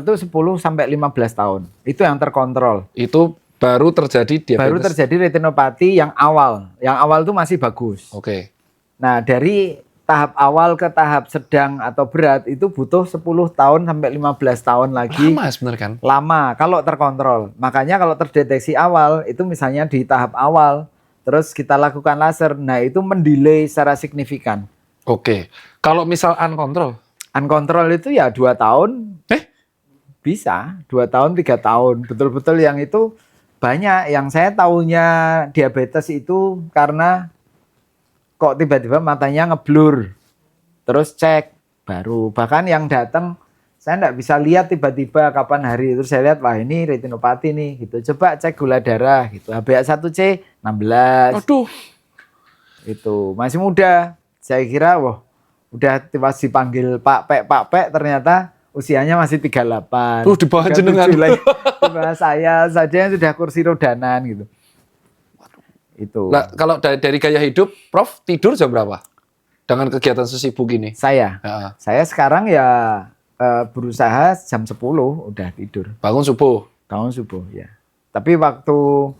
itu 10 sampai 15 tahun. Itu yang terkontrol. Itu baru terjadi diabetes. Baru terjadi retinopati yang awal. Yang awal itu masih bagus. Oke. Nah, dari tahap awal ke tahap sedang atau berat itu butuh 10 tahun sampai 15 tahun lagi. Lama sebenarnya kan? Lama kalau terkontrol. Makanya kalau terdeteksi awal itu misalnya di tahap awal terus kita lakukan laser. Nah, itu mendelay secara signifikan. Oke. Kalau misal uncontrol? Uncontrol itu ya 2 tahun. Bisa 2 tahun, 3 tahun. Betul-betul yang itu banyak. Yang saya tahunya diabetes itu karena kok tiba-tiba matanya ngeblur. Terus cek baru. Bahkan yang datang saya nggak bisa lihat tiba-tiba kapan hari. Terus saya lihat, wah ini retinopati nih gitu. Coba cek gula darah gitu. HbA1c 16. Aduh. Itu masih muda. Saya kira wah udah pas dipanggil Pak Pek ternyata usianya masih 38. Di bawah jenengan. Di bawah saya saja yang sudah kursi rodanan gitu. Itu. Nah, kalau dari gaya hidup, Prof tidur jam berapa? Dengan kegiatan sesibuk ini? Saya sekarang ya berusaha jam 10 udah tidur. Bangun subuh? Bangun subuh, ya. Tapi waktu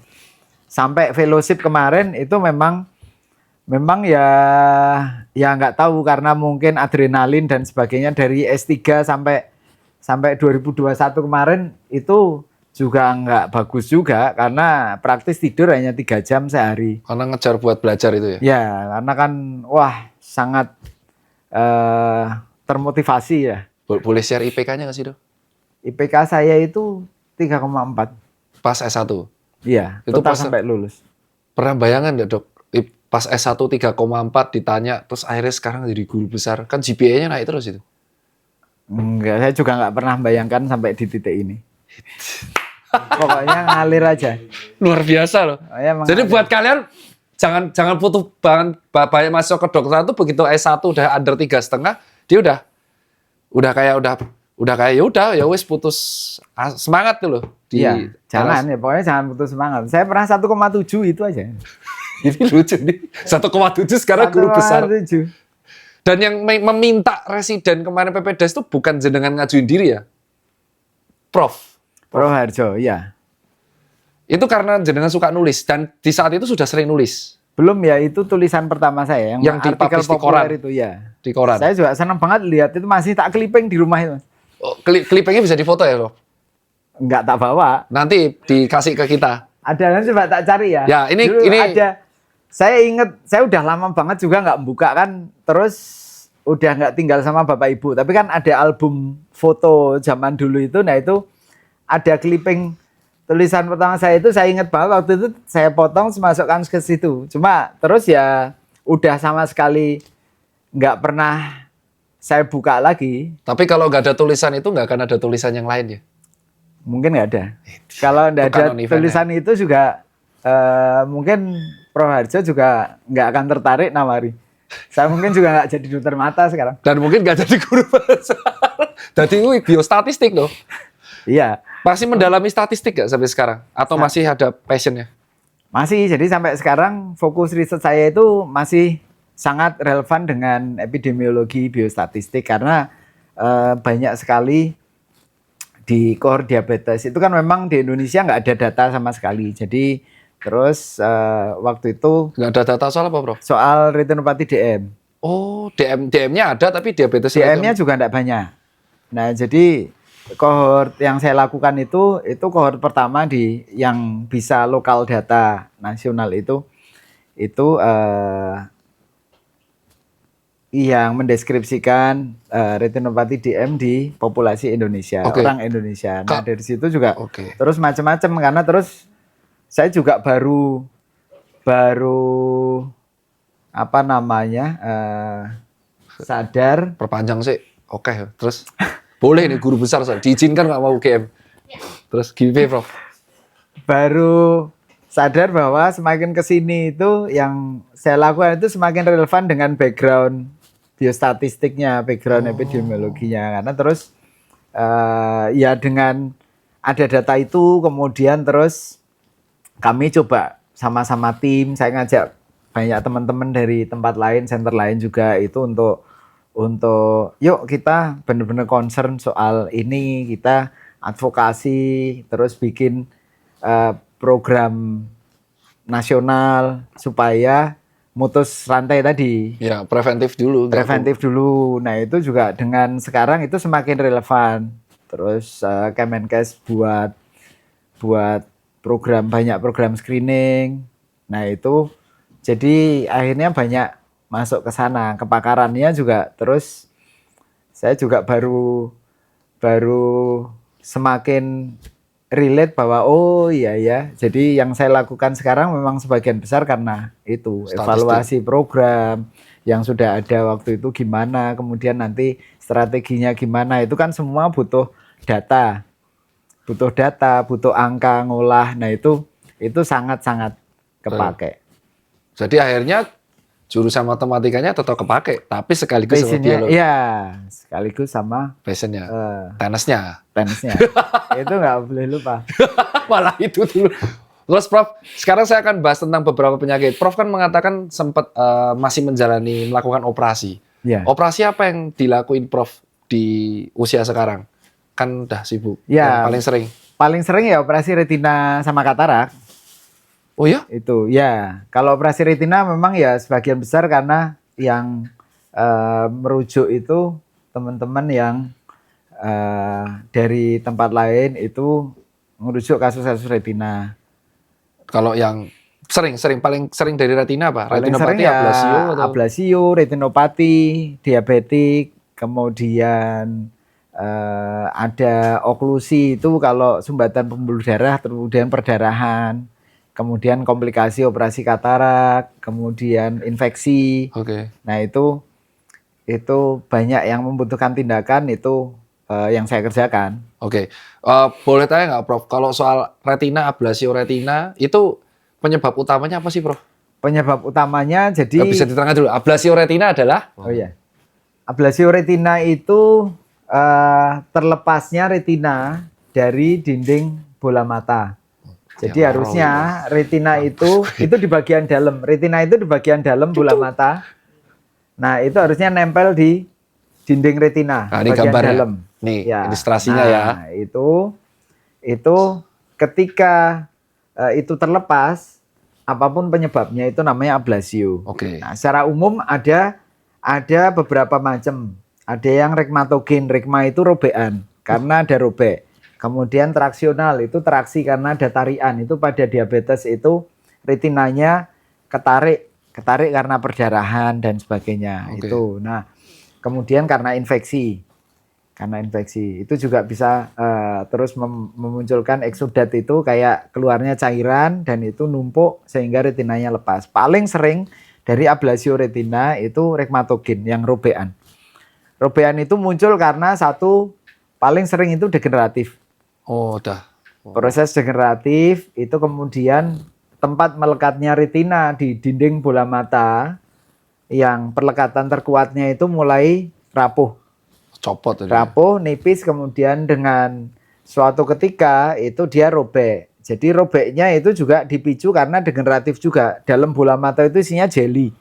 sampai fellowship kemarin itu memang ya nggak tahu karena mungkin adrenalin dan sebagainya dari S3 sampai 2021 kemarin itu juga nggak bagus juga karena praktis tidur hanya 3 jam sehari. Karena ngejar buat belajar itu ya? Ya, karena kan wah sangat termotivasi ya. Boleh share IPK-nya nggak sih, Dok? IPK saya itu 3,4. Pas S1? Iya, Itu total pas sampai lulus. Pernah bayangan nggak, Dok? Pas S1 3,4 ditanya, terus akhirnya sekarang jadi guru besar. Kan GPA-nya naik terus itu. Enggak, saya juga nggak pernah bayangkan sampai di titik ini. Pokoknya ngalir aja. Luar biasa loh. Oh, ya, Jadi buat kalian, jangan putus banyak masuk ke kedokteran tuh begitu S1 udah under 3,5, dia udah kayak ya wis putus semangat tuh loh. Iya, jangan ya, pokoknya jangan putus semangat. Saya pernah 1,7 itu aja. Ini lucu nih. 1,7 sekarang guru besar. 1,7. Dan yang meminta residen kemarin PPDS itu bukan jenengan ngajuin diri ya? Prof Harjo, iya. Itu karena jenengan suka nulis dan di saat itu sudah sering nulis. Belum ya, itu tulisan pertama saya yang artikel di populer koran. itu ya. Di koran. Saya juga senang banget lihat itu masih tak clipping di rumah itu. Oh, klipingnya bisa difoto ya, Prof? Enggak tak bawa. Nanti dikasih ke kita. Ada, nanti coba tak cari ya. Ya, ini ada. Saya ingat, saya udah lama banget juga nggak membuka kan. Terus udah nggak tinggal sama bapak ibu. Tapi kan ada album foto zaman dulu itu. Nah itu ada clipping tulisan pertama saya itu. Saya ingat banget waktu itu saya potong masukkan ke situ. Cuma terus ya udah sama sekali nggak pernah saya buka lagi. Tapi kalau nggak ada tulisan itu nggak akan ada tulisan yang lain ya? Mungkin nggak ada. Kalau nggak ada tulisan itu juga mungkin Prof Harjo juga nggak akan tertarik nawari. Saya mungkin juga nggak jadi dokter mata sekarang. Dan mungkin nggak jadi guru besar. Jadi itu biostatistik loh. Iya. Masih mendalami statistik nggak sampai sekarang? Atau masih ada passionnya? Masih. Jadi sampai sekarang fokus riset saya itu masih sangat relevan dengan epidemiologi biostatistik karena banyak sekali di kohort diabetes itu kan memang di Indonesia nggak ada data sama sekali. Jadi terus waktu itu Nggak ada data soal apa, Prof? soal retinopati DM. Oh, DM-nya ada tapi diabetes DM-nya juga nggak banyak. Nah, jadi kohort yang saya lakukan itu kohort pertama yang bisa lokal data nasional itu yang mendeskripsikan retinopati DM di populasi Indonesia, orang Indonesia. Nah, dari situ juga terus macam-macam karena terus saya juga baru apa namanya sadar. Perpanjang sih. Oke, terus boleh nih guru besar diizinkan nggak mau UGM. Terus gimana, Prof? Baru sadar bahwa semakin kesini itu yang saya lakukan itu semakin relevan dengan background biostatistiknya, background epidemiologinya. Karena terus ya dengan ada data itu kemudian terus kami coba sama-sama tim, saya ngajak banyak teman-teman dari tempat lain, center lain juga itu untuk yuk kita benar-benar concern soal ini, kita advokasi, terus bikin program nasional supaya mutus rantai tadi. Ya, preventif dulu. Preventif dulu. Nah, itu juga dengan sekarang itu semakin relevan. Terus Kemenkes buat banyak program screening. Nah, itu jadi akhirnya banyak masuk ke sana. Kepakarannya juga terus saya juga baru semakin relate bahwa oh iya ya. Jadi yang saya lakukan sekarang memang sebagian besar karena itu evaluasi program yang sudah ada waktu itu gimana, kemudian nanti strateginya gimana. Itu kan semua butuh data, butuh angka ngolah. Nah itu sangat-sangat kepake. Jadi akhirnya jurusan matematikanya tetap kepake, tapi sekaligus sama biologi. Iya, sekaligus sama passionnya, tenisnya. Itu nggak boleh lupa. Malah itu dulu. Terus Prof, sekarang saya akan bahas tentang beberapa penyakit. Prof kan mengatakan sempat masih melakukan operasi. Ya. Operasi apa yang dilakuin Prof di usia sekarang? Kan udah sibuk. Ya, yang paling sering? Paling sering ya operasi retina sama katarak. Oh ya? Itu ya. Kalau operasi retina memang ya sebagian besar karena yang merujuk itu teman-teman yang dari tempat lain itu merujuk kasus-kasus retina. Kalau yang paling sering dari retina apa? Paling Retinopati, sering ya ablasio, retinopati, diabetik, kemudian ada oklusi itu kalau sumbatan pembuluh darah, kemudian perdarahan, kemudian komplikasi operasi katarak, kemudian infeksi. Nah itu banyak yang membutuhkan tindakan itu yang saya kerjakan. Boleh tanya nggak Prof? Kalau soal retina, ablasio retina itu penyebab utamanya apa sih Prof? Penyebab utamanya jadi bisa diterangkan dulu. Ablasio retina adalah? Ablasio retina itu terlepasnya retina dari dinding bola mata. Jadi harusnya retina itu di bagian dalam. Retina itu di bagian dalam bola mata. Nah, itu harusnya nempel di dinding retina ini bagian gambarnya. dalam. Nih, ilustrasinya ya. Itu ketika itu terlepas, apapun penyebabnya itu namanya ablasio. Nah, secara umum ada beberapa macam. Ada yang rekmatogen, rekma itu robekan karena ada robek. Kemudian traksional itu traksi karena ada tarian. Itu pada diabetes itu retinanya ketarik karena perdarahan dan sebagainya. Oke. Itu. Nah, kemudian karena infeksi. Itu juga bisa terus memunculkan eksudat, itu kayak keluarnya cairan dan itu numpuk sehingga retinanya lepas. Paling sering dari ablasio retina itu rheumatogene yang robean. Robean itu muncul karena satu, paling sering itu degeneratif. Oh, udah. Proses degeneratif itu kemudian tempat melekatnya retina di dinding bola mata yang perlekatan terkuatnya itu mulai rapuh. Copot tadi. Rapuh, nipis, kemudian dengan suatu ketika itu dia robek. Jadi robeknya itu juga dipicu karena degeneratif juga. Dalam bola mata itu isinya jelly.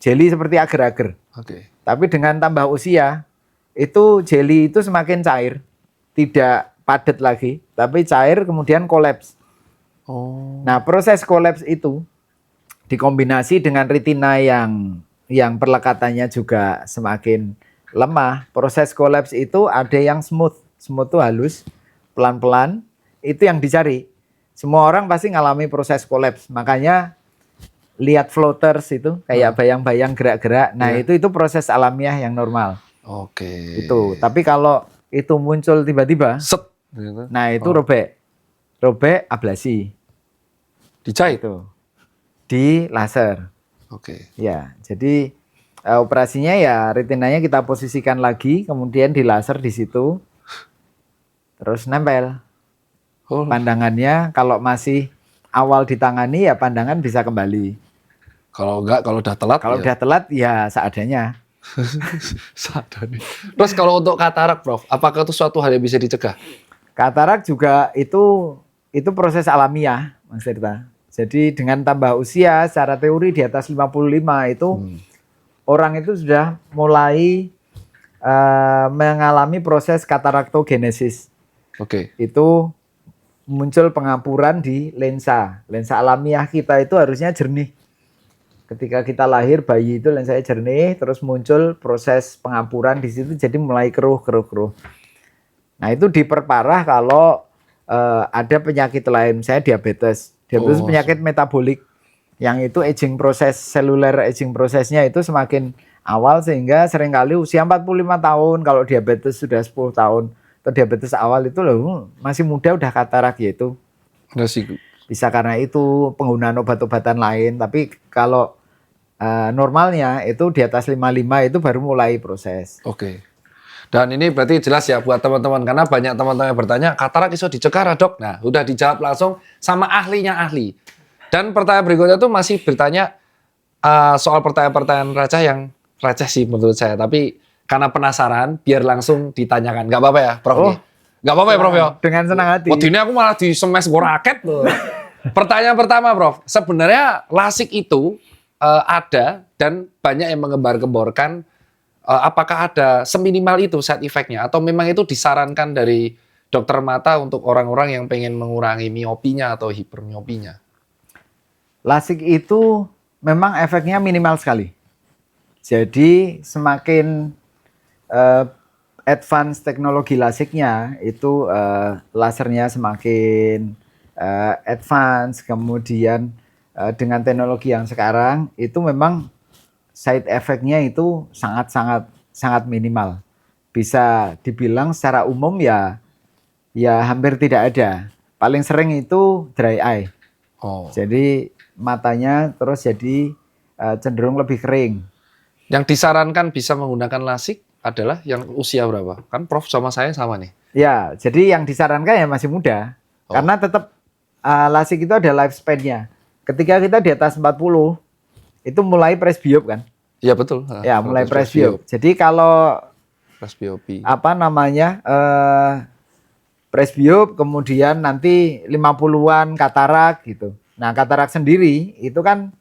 Jelly seperti agar-agar. Oke. Tapi dengan tambah usia, itu jelly itu semakin cair. Tidak padat lagi, tapi cair kemudian kolaps. Oh. Nah, proses kolaps itu dikombinasi dengan retina yang perlekatannya juga semakin lemah. Proses kolaps itu ada yang smooth. Smooth itu halus, pelan-pelan. Itu yang dicari. Semua orang pasti ngalami proses kolaps. Makanya lihat floaters itu kayak bayang-bayang gerak-gerak. Nah, itu proses alamiah yang normal. Oke. Itu. Tapi kalau itu muncul tiba-tiba, Set. Gitu. nah itu robek. Robek ablasi. Dijahit. Itu. Di laser. Oke. Ya, jadi operasinya ya retinanya kita posisikan lagi, kemudian di laser di situ. Terus nempel. Oh. Pandangannya kalau masih awal ditangani ya pandangan bisa kembali. Kalau enggak, kalau udah telat. Kalau udah telat ya seadanya. Sadar nih. Terus kalau untuk katarak, Prof, apakah itu suatu hal yang bisa dicegah? Katarak juga itu proses alamiah, Mas Tirta. Jadi dengan tambah usia secara teori di atas 55 itu orang itu sudah mulai mengalami proses kataraktogenesis. Oke. Itu muncul pengapuran di lensa. Lensa alamiah kita itu harusnya jernih. Ketika kita lahir, bayi itu lensanya jernih, terus muncul proses pengampuran di situ, jadi mulai keruh. Nah, itu diperparah kalau ada penyakit lain, misalnya diabetes. Diabetes penyakit metabolik, yang itu aging proses, seluler aging prosesnya itu semakin awal, sehingga seringkali usia 45 tahun, kalau diabetes sudah 10 tahun, atau diabetes awal itu loh, masih muda udah katarak yaitu. Bisa karena itu penggunaan obat-obatan lain, tapi kalau normalnya itu di atas 55 itu baru mulai proses. Oke. Dan ini berarti jelas ya buat teman-teman, karena banyak teman-teman yang bertanya, katarak iso dicegah, Dok? Nah, udah dijawab langsung sama ahlinya ahli. Dan pertanyaan berikutnya tuh masih bertanya soal pertanyaan-pertanyaan receh yang receh sih menurut saya, tapi karena penasaran biar langsung ditanyakan. Gak apa-apa ya, Prof? Oh, gak apa-apa ya, Prof ya? Dengan senang hati. Waktu ini aku malah di semes gue raket loh. Pertanyaan pertama, Prof. Sebenarnya lasik itu ada dan banyak yang mengembar-gemborkan apakah ada seminimal itu side effect-nya atau memang itu disarankan dari dokter mata untuk orang-orang yang pengen mengurangi miopinya atau hipermiopinya? Lasik itu memang efeknya minimal sekali. Jadi semakin advance teknologi lasiknya itu lasernya semakin advance, kemudian dengan teknologi yang sekarang itu memang side effect-nya itu sangat minimal. Bisa dibilang secara umum ya hampir tidak ada. Paling sering itu dry eye. Oh. Jadi matanya terus jadi cenderung lebih kering. Yang disarankan bisa menggunakan lasik adalah yang usia berapa? Kan Prof sama saya sama nih. Ya, jadi yang disarankan ya masih muda. Karena tetap lasik itu ada lifespan-nya. Ketika kita di atas 40, itu mulai presbiop kan? Iya betul. Ya, mulai presbiop. Jadi kalau presbiopi. Presbiop, kemudian nanti 50-an katarak gitu. Nah, katarak sendiri itu kan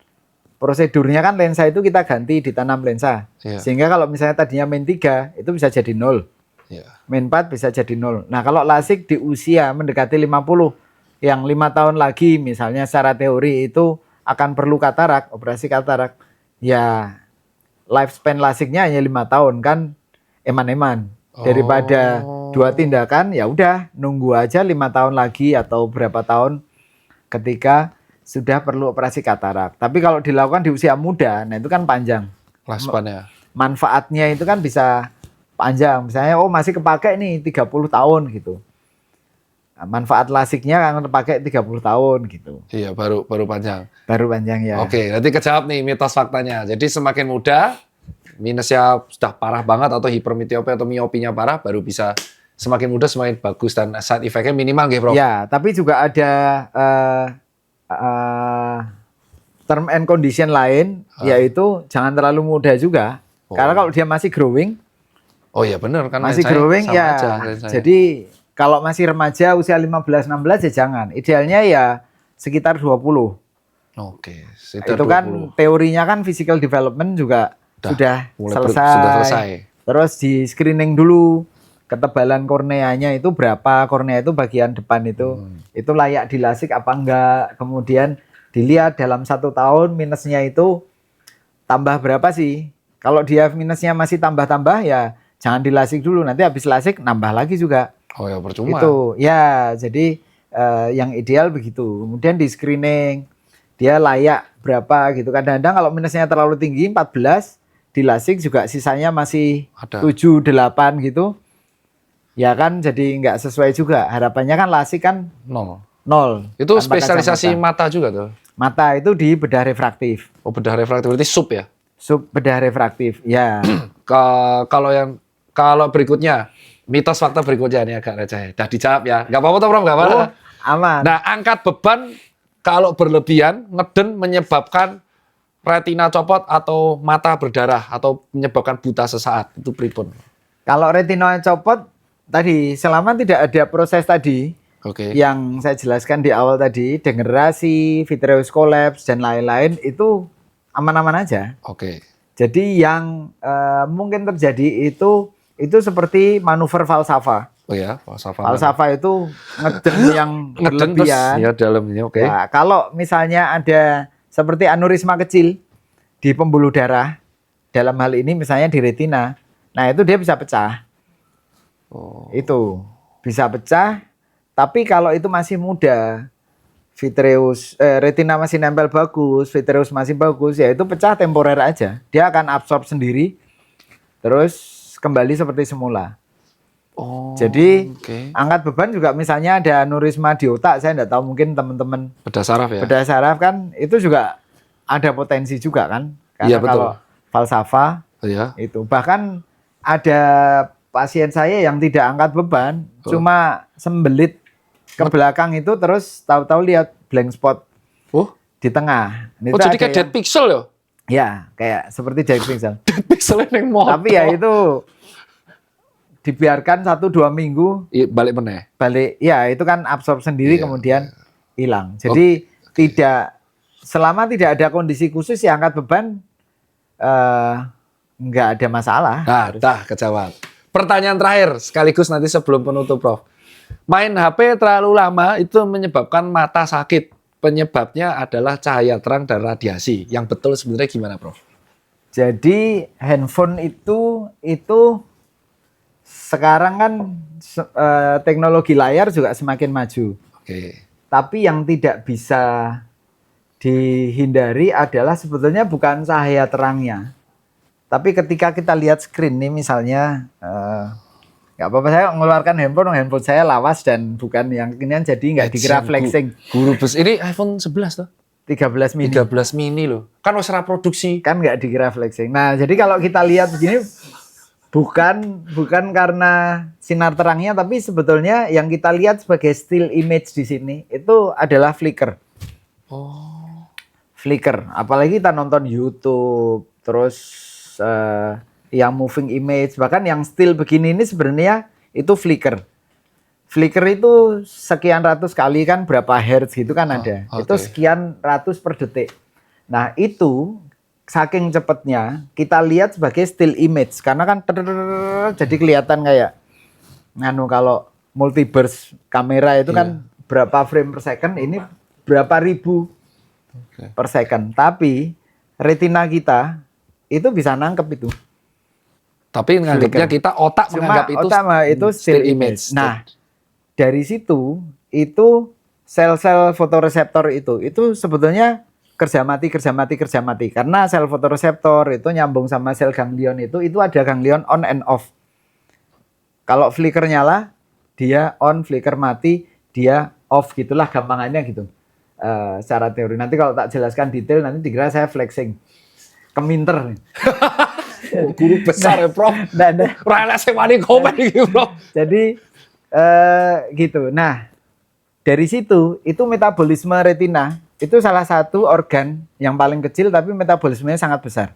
prosedurnya kan lensa itu kita ganti, ditanam lensa. Ya. Sehingga kalau misalnya tadinya min 3 itu bisa jadi 0. Ya. Min 4 bisa jadi 0. Nah, kalau lasik di usia mendekati 50, yang 5 tahun lagi misalnya secara teori itu akan perlu katarak, operasi katarak. Ya, lifespan lasiknya hanya 5 tahun kan eman-eman. Daripada Dua tindakan ya udah nunggu aja 5 tahun lagi atau berapa tahun ketika sudah perlu operasi katarak. Tapi kalau dilakukan di usia muda, nah itu kan panjang. Lifespan-nya. Manfaatnya itu kan bisa panjang. Misalnya masih kepake nih 30 tahun gitu. Nah, manfaat lasiknya kan kepake 30 tahun gitu. Iya, baru panjang. Baru panjang ya. Oke, nanti kejawab nih mitos faktanya. Jadi semakin muda, minusnya sudah parah banget atau hipermetropia atau miopinya parah, baru bisa semakin muda semakin bagus dan side effect-nya minimal nggih, Prof? Ya, tapi juga ada term and condition lain, yaitu jangan terlalu muda juga. Karena kalau dia masih growing, oh iya benar kan masih saya growing sama ya. aja, saya. Jadi kalau masih remaja usia 15-16 ya jangan. Idealnya ya sekitar 20. Oke, sekitar Itu 20. kan teorinya kan physical development juga sudah selesai. Terus di screening dulu ketebalan korneanya itu berapa, kornea itu bagian depan itu layak dilasik apa enggak. Kemudian dilihat dalam 1 tahun minusnya itu tambah berapa sih. Kalau dia minusnya masih tambah-tambah ya jangan dilasik dulu, nanti habis lasik nambah lagi juga. Oh ya percuma. Itu ya, jadi yang ideal begitu. Kemudian di screening dia layak berapa gitu. Kadang-kadang kalau minusnya terlalu tinggi 14, di lasik juga sisanya masih Ada. 7, 8 gitu. Ya kan jadi nggak sesuai juga. Harapannya kan lasik kan 0. 0. Itu tanpa spesialisasi kacamata. mata juga tuh. Mata itu di bedah refraktif. Oh, bedah refraktif berarti sub ya. Sub bedah refraktif. Ya. Kalau berikutnya, mitos fakta berikutnya ini agak receh. Dah dijawab ya. Nggak apa-apa toh, Prof, nggak apa-apa. Oh, aman. Nah, angkat beban kalau berlebihan ngeden menyebabkan retina copot atau mata berdarah atau menyebabkan buta sesaat. Itu pripun? Kalau retina copot tadi selama tidak ada proses tadi Oke. yang saya jelaskan di awal tadi, degenerasi, vitreous collapse dan lain-lain itu aman-aman aja. Oke. Jadi yang mungkin terjadi itu seperti manuver falsafa. Oh ya, falsafah. Falsafa itu ngeden yang Ngeden terus berlebihan. ya dalamnya, oke. Nah, kalau misalnya ada seperti aneurisma kecil di pembuluh darah, dalam hal ini misalnya di retina, nah itu dia bisa pecah. Oh. Itu bisa pecah, tapi kalau itu masih muda, vitreous, retina masih nempel bagus, vitreous masih bagus, ya itu pecah temporer aja. Dia akan absorb sendiri, terus kembali seperti semula. Oh. Jadi oke. angkat beban juga misalnya ada aneurisma di otak, saya enggak tahu mungkin teman-teman Bedah saraf ya. bedah saraf kan itu juga ada potensi juga kan. Karena Iya, betul. kalau falsafa Iya. itu bahkan ada pasien saya yang tidak angkat beban, cuma sembelit ke belakang itu terus tahu-tahu lihat blank spot Oh. di tengah. Oh, jadi kayak dead pixel ya? Ya, kayak seperti dead pixel. Dead pixel yang motor. Tapi ya itu dibiarkan 1-2 minggu Balik meneh. balik, ya itu kan absorb sendiri Iya, kemudian hilang. Jadi tidak, selama tidak ada kondisi khusus ya angkat beban nggak ada masalah. Nah, dah kejawab. Pertanyaan terakhir sekaligus nanti sebelum penutup, Prof. Main HP terlalu lama itu menyebabkan mata sakit. Penyebabnya adalah cahaya terang dan radiasi. Yang betul sebenarnya gimana, Prof? Jadi handphone itu sekarang kan teknologi layar juga semakin maju. Oke. Tapi yang tidak bisa dihindari adalah sebetulnya bukan cahaya terangnya. Tapi ketika kita lihat screen nih misalnya, nggak apa-apa saya mengeluarkan handphone saya lawas dan bukan yang ini jadi nggak dikira flexing. Guru bes ini iPhone 11 tuh. 13 mini. 13 mini loh. Kan wis produksi. Kan nggak dikira flexing. Nah jadi kalau kita lihat begini, bukan karena sinar terangnya, tapi sebetulnya yang kita lihat sebagai still image di sini itu adalah flicker. Oh. Flicker. Apalagi kita nonton YouTube, terus yang moving image, bahkan yang still begini ini sebenarnya itu flicker. Flicker itu sekian ratus kali kan berapa hertz gitu kan ada. Okay. Itu sekian ratus per detik. Nah itu saking cepatnya kita lihat sebagai still image karena kan jadi kelihatan kayak kalau multiburst kamera itu kan berapa frame per second, ini berapa ribu per second. Tapi retina kita itu bisa nangkep itu. Tapi nganggapnya kita otak menganggap itu itu still image. Nah, dari situ itu sel-sel fotoreseptor itu sebetulnya kerja mati. Karena sel fotoreseptor itu nyambung sama sel ganglion itu ada ganglion on and off. Kalau flicker nyala, dia on, flicker mati, dia off, gitulah gampangannya gitu. Secara teori. Nanti kalau tak jelaskan detail nanti dikira saya flexing. Keminter. Guru besar ya, Prof. Rela sewani komen gitu, Prof. Jadi gitu. Nah, dari situ itu metabolisme retina itu salah satu organ yang paling kecil tapi metabolismenya sangat besar.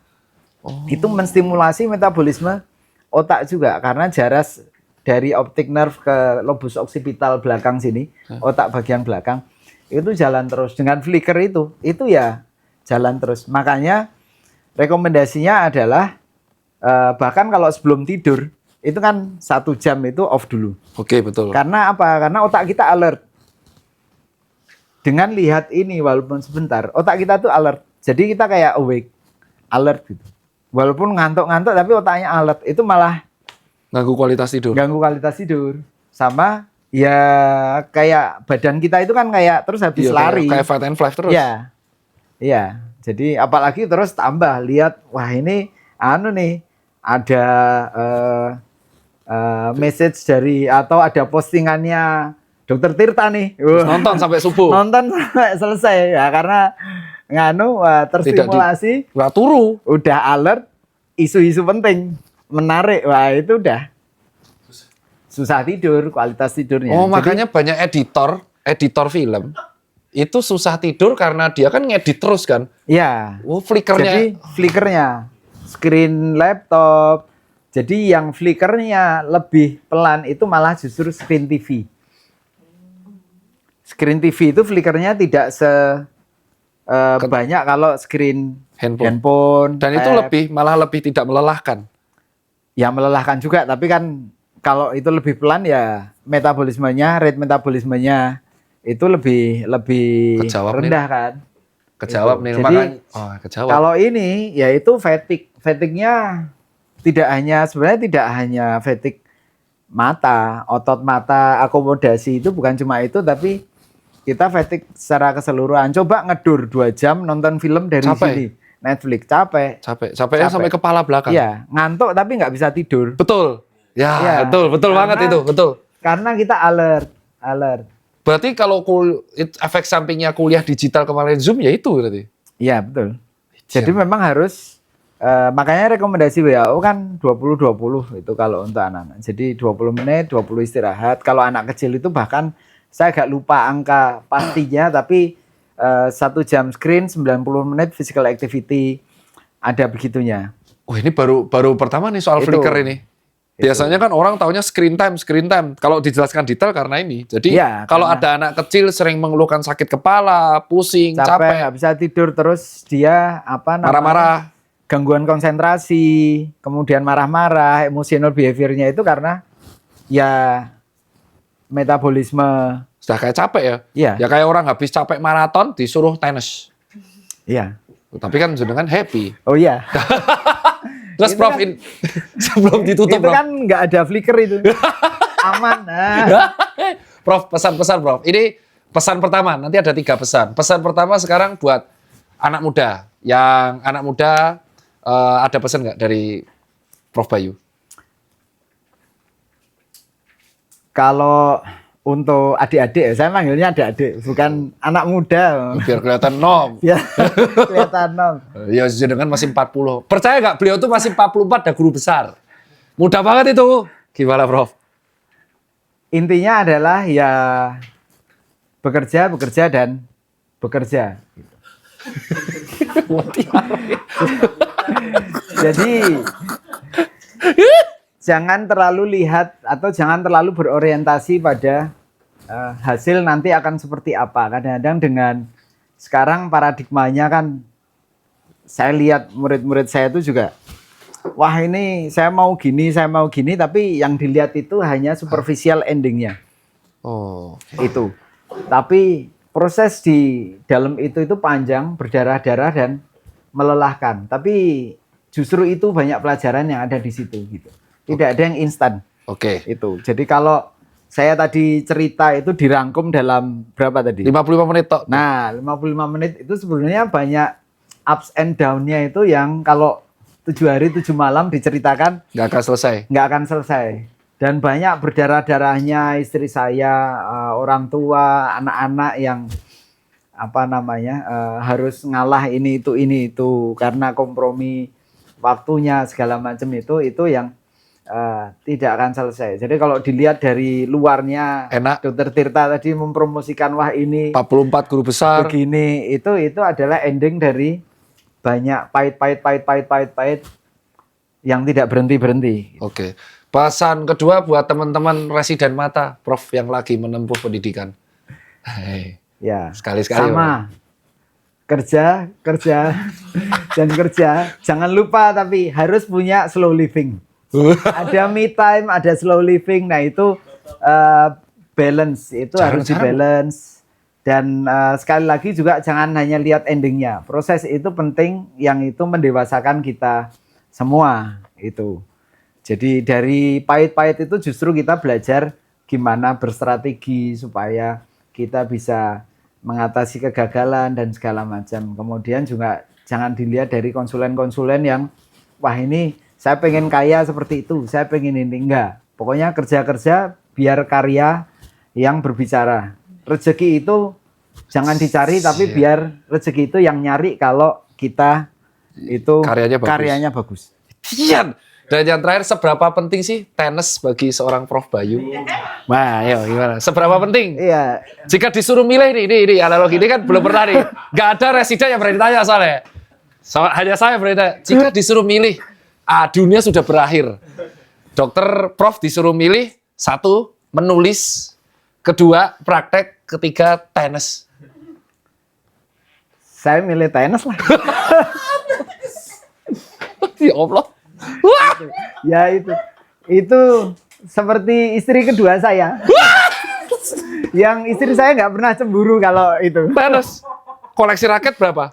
Itu menstimulasi metabolisme otak juga karena jarak dari optic nerve ke lobus occipital belakang sini, otak bagian belakang itu jalan terus dengan flicker itu ya jalan terus. Makanya rekomendasinya adalah bahkan kalau sebelum tidur itu kan 1 jam itu off dulu. Oke, betul. Karena apa? Karena otak kita alert. Dengan lihat ini walaupun sebentar, otak kita tuh alert. Jadi kita kayak awake, alert gitu. Walaupun ngantuk-ngantuk tapi otaknya alert. Itu malah ganggu kualitas tidur. Sama ya kayak badan kita itu kan kayak terus habis lari. Kayak fight and flight terus. Iya. Iya. Jadi apalagi terus tambah lihat, wah ini nih ada message dari atau ada postingannya Dokter Tirta nih. Nonton sampai subuh. Nonton sampai selesai ya karena terstimulasi. Nggak turu. Udah alert isu-isu penting, menarik. Wah, itu udah susah tidur, kualitas tidurnya. Oh, makanya banyak editor film itu susah tidur karena dia kan ngedit terus kan. Iya. Oh, flickernya. Jadi flickernya screen laptop. Jadi yang flickernya lebih pelan itu malah justru screen TV. Screen TV itu flickernya tidak banyak kalau screen handphone. Dan itu malah lebih tidak melelahkan. Ya melelahkan juga, tapi kan kalau itu lebih pelan ya rate metabolismenya itu lebih rendah kan. Kejawab nih. Jadi kejawab. Kalau ini yaitu fatigue-nya sebenarnya tidak hanya fatigue mata, otot mata, akomodasi itu bukan cuma itu, tapi kita fatigue secara keseluruhan. Coba ngedur 2 jam nonton film dari sini. Netflix capek. Capeknya sampai kepala belakang. Iya, ngantuk tapi nggak bisa tidur. Betul. Ya, betul banget itu, betul. Karena kita alert. Berarti kalau efek sampingnya kuliah digital kemarin Zoom ya itu berarti. Iya, betul. Jadi memang harus makanya rekomendasi WHO kan 20-20 itu kalau untuk anak-anak. Jadi 20 menit, 20 istirahat. Kalau anak kecil itu bahkan saya agak lupa angka pastinya, tapi 1 jam screen, 90 menit physical activity, ada begitunya. Oh, ini baru pertama nih soal flicker ini. Biasanya kan orang taunya screen time. Kalau dijelaskan detail karena ini. Jadi kalau ada anak kecil sering mengeluhkan sakit kepala, pusing, capek, nggak bisa tidur, terus dia marah-marah, gangguan konsentrasi, kemudian marah-marah, emotional behavior-nya itu karena ya metabolisme. Sudah kayak capek ya? Iya. Ya kayak orang habis capek maraton disuruh tenis. Iya. Tapi kan jenengan happy. Oh iya. Terus Prof, kan, sebelum ditutup itu Prof. Kan nggak ada flicker itu. Aman. Prof, pesan-pesan Prof. Ini pesan pertama, nanti ada 3 pesan. Pesan pertama sekarang buat anak muda. Yang anak muda ada pesan nggak dari Prof Bayu? Kalau untuk adik-adik, saya manggilnya adik-adik, bukan anak muda. Biar kelihatan nom. Biar kelihatan nom. Ya, jenengan masih 40. Percaya nggak beliau tuh masih 44 dan guru besar. Mudah banget itu. Gimana, Prof? Intinya adalah ya bekerja, dan bekerja. Jadi jangan terlalu lihat atau jangan terlalu berorientasi pada hasil nanti akan seperti apa. Kadang-kadang dengan sekarang paradigmanya kan saya lihat murid-murid saya itu juga, wah ini saya mau gini, tapi yang dilihat itu hanya superficial endingnya. Oh, itu. Tapi proses di dalam itu panjang, berdarah-darah dan melelahkan. Tapi justru itu banyak pelajaran yang ada di situ gitu. Tidak ada yang instan. Oke. Itu. Jadi kalau saya tadi cerita itu dirangkum dalam berapa tadi? 55 menit tok. Nah, 55 menit itu sebenarnya banyak ups and down-nya itu yang kalau 7 hari 7 malam diceritakan Nggak akan selesai. nggak akan selesai. Dan banyak berdarah-darahnya istri saya, orang tua, anak-anak yang apa namanya harus ngalah ini itu karena kompromi waktunya segala macam itu yang tidak akan selesai. Jadi kalau dilihat dari luarnya, Enak. Dokter Tirta tadi mempromosikan wah ini 44 guru besar. begini, itu adalah ending dari banyak pahit yang tidak berhenti. Oke. Pesan kedua buat teman-teman residen mata, Prof yang lagi menempuh pendidikan. Hei, Ya. sekali-sekali. Sama. Kerja dan kerja. Jangan lupa tapi harus punya slow living. Ada me time, ada slow living. Nah itu balance, itu harus di-balance. Dan sekali lagi juga jangan hanya lihat endingnya. Proses itu penting, yang itu mendewasakan kita semua itu. Jadi dari pahit-pahit itu justru kita belajar gimana berstrategi supaya kita bisa mengatasi kegagalan dan segala macam. Kemudian juga jangan dilihat dari konsulen-konsulen yang wah ini saya pengen kaya seperti itu, saya pengen ini. Enggak. Pokoknya kerja-kerja biar karya yang berbicara. Rezeki itu jangan dicari tapi biar rezeki itu yang nyari kalau kita itu karyanya bagus. Iya. Dan yang terakhir, seberapa penting sih tenis bagi seorang Prof Bayu? Wah, ayo gimana? Seberapa penting? Iya. Jika disuruh milih ini analog ini kan belum pernah nih. Nggak ada residen yang berani tanya soalnya. Hanya saya berani tanya. Jika disuruh milih, dunia sudah berakhir. Dokter Prof disuruh milih, 1, menulis, 2, praktek, 3, tenis. Saya milih tenis lah. Ya Allah. Wah! Ya itu seperti istri kedua saya. Yang istri saya nggak pernah cemburu kalau itu. Tenis. Koleksi raket berapa?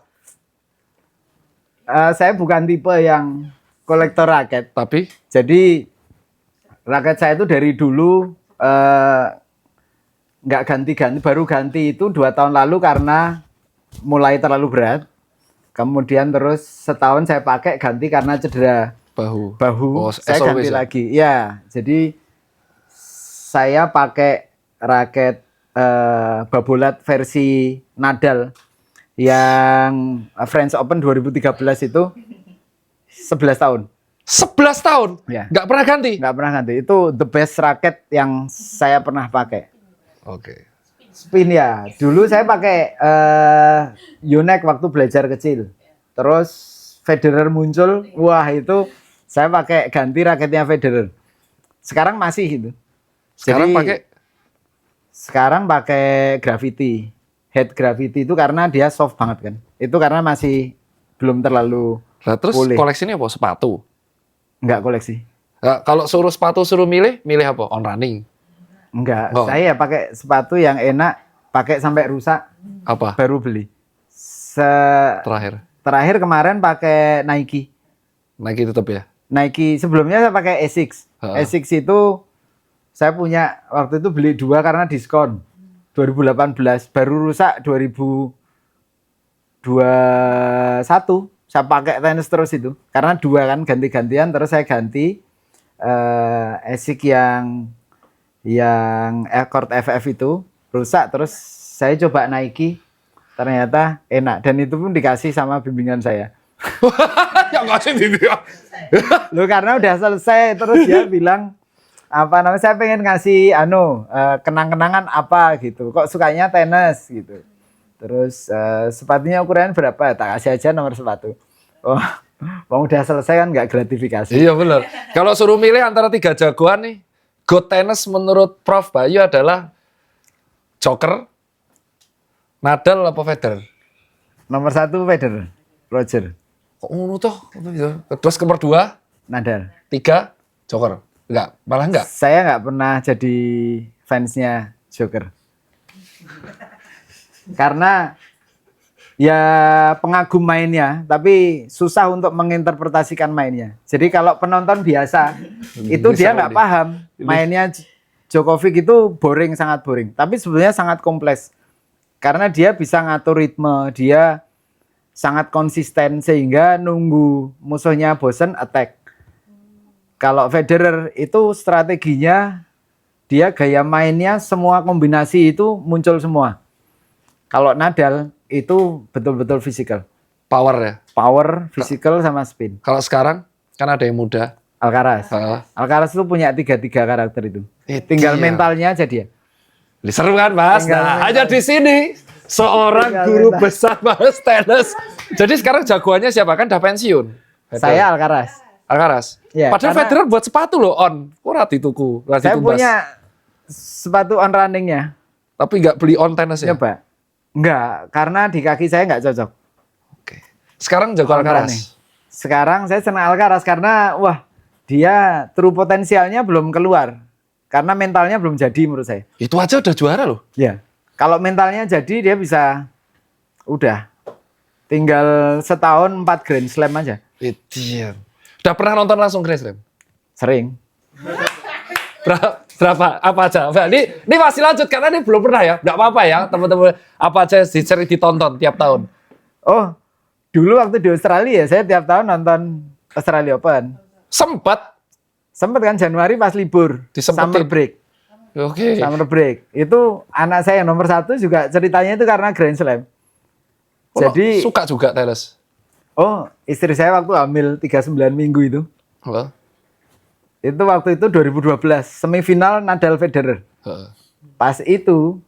Saya bukan tipe yang kolektor raket. Tapi? Jadi raket saya itu dari dulu nggak ganti-ganti. Baru ganti itu 2 tahun lalu karena mulai terlalu berat. Kemudian terus setahun saya pakai ganti karena cedera bahu. Oh, saya ganti lagi. Ya, jadi saya pakai raket babolat versi Nadal yang French Open 2013 itu 11 tahun. 11 tahun? Ya. Nggak pernah ganti? Nggak pernah ganti. Itu the best raket yang saya pernah pakai. Oke. Spin ya. Dulu saya pakai Yonex waktu belajar kecil. Terus Federer muncul, wah itu saya pakai ganti raketnya Federer. Sekarang masih itu. Sekarang pakai Gravity. Head Gravity itu karena dia soft banget kan. Itu karena masih belum terlalu terus pulih. Koleksinya apa? Sepatu? Enggak koleksi. Kalau suruh sepatu milih apa? On running? Enggak. Saya pakai sepatu yang enak, pakai sampai rusak. Apa? Baru beli. Terakhir kemarin pakai Nike. Nike tetap ya? Nike sebelumnya saya pakai Asics. Asics itu saya punya waktu itu beli 2 karena diskon 2018, baru rusak 2021. Saya pakai tenis terus itu karena 2 kan ganti-gantian, terus saya ganti Asics yang Accord FF itu rusak, terus saya coba Nike, ternyata enak dan itu pun dikasih sama bimbingan saya. Yang ngasih bimbingan. Loh karena udah selesai terus dia bilang saya pengen ngasih kenang-kenangan apa gitu. Kok sukanya tenis gitu. Terus sepatunya ukuran berapa? Tak kasih aja nomor sepatu. Oh, udah selesai kan nggak gratifikasi. Iya benar. Kalau suruh milih antara 3 jagoan nih, GOAT tenis menurut Prof Bayu adalah Joker, Nadal apa Federer? Nomor 1 Federer, Roger. Kok ngono toh? Terus nomor 2? Nadal. 3? Joker. Malah enggak. Saya nggak pernah jadi fansnya Joker. Karena ya pengagum mainnya, tapi susah untuk menginterpretasikan mainnya. Jadi kalau penonton biasa itu dia nggak paham mainnya Djokovic itu boring, sangat boring. Tapi sebenarnya sangat kompleks karena dia bisa ngatur ritme, dia sangat konsisten sehingga nunggu musuhnya bosen attack. Kalau Federer itu strateginya dia gaya mainnya semua kombinasi itu muncul semua. Kalau Nadal itu betul-betul fisikal. Power ya. Power, physical sama spin. Kalau sekarang kan ada yang muda. Alcaraz. Alcaraz itu punya tiga karakter itu. Tinggal mentalnya aja dia. Seru kan Mas? Nah, hanya di sini seorang guru besar Mas tenis. Jadi sekarang jagoannya siapa? Kan udah pensiun. Saya Alcaraz. Alcaraz. Ya, padahal Federer buat sepatu loh on. Ora dituku, ora saya ditumbas. punya sepatu on runningnya. Tapi nggak beli on tenis ya? Coba. Enggak, karena di kaki saya nggak cocok. Oke. Sekarang jago Alcaraz. Sekarang saya senang Alcaraz karena wah dia true potensialnya belum keluar. Karena mentalnya belum jadi menurut saya. Itu aja udah juara loh. Ya. Kalau mentalnya jadi dia bisa udah tinggal setahun 4 Grand Slam aja. Iya. Udah pernah nonton langsung Grand Slam? Sering. Berapa? Apa aja? Ini masih lanjut karena ini belum pernah ya. Nggak apa-apa ya teman-teman. Apa aja sering ditonton tiap tahun? Oh, dulu waktu di Australia saya tiap tahun nonton Australia Open. Sempet kan Januari pas libur. Summer break. Oke. Summer break. Itu anak saya yang nomor 1 juga ceritanya itu karena Grand Slam. Jadi suka juga tenis. Oh, istri saya waktu hamil 39 minggu itu. Halo. Itu waktu itu 2012, semifinal Nadal Federer. Pas itu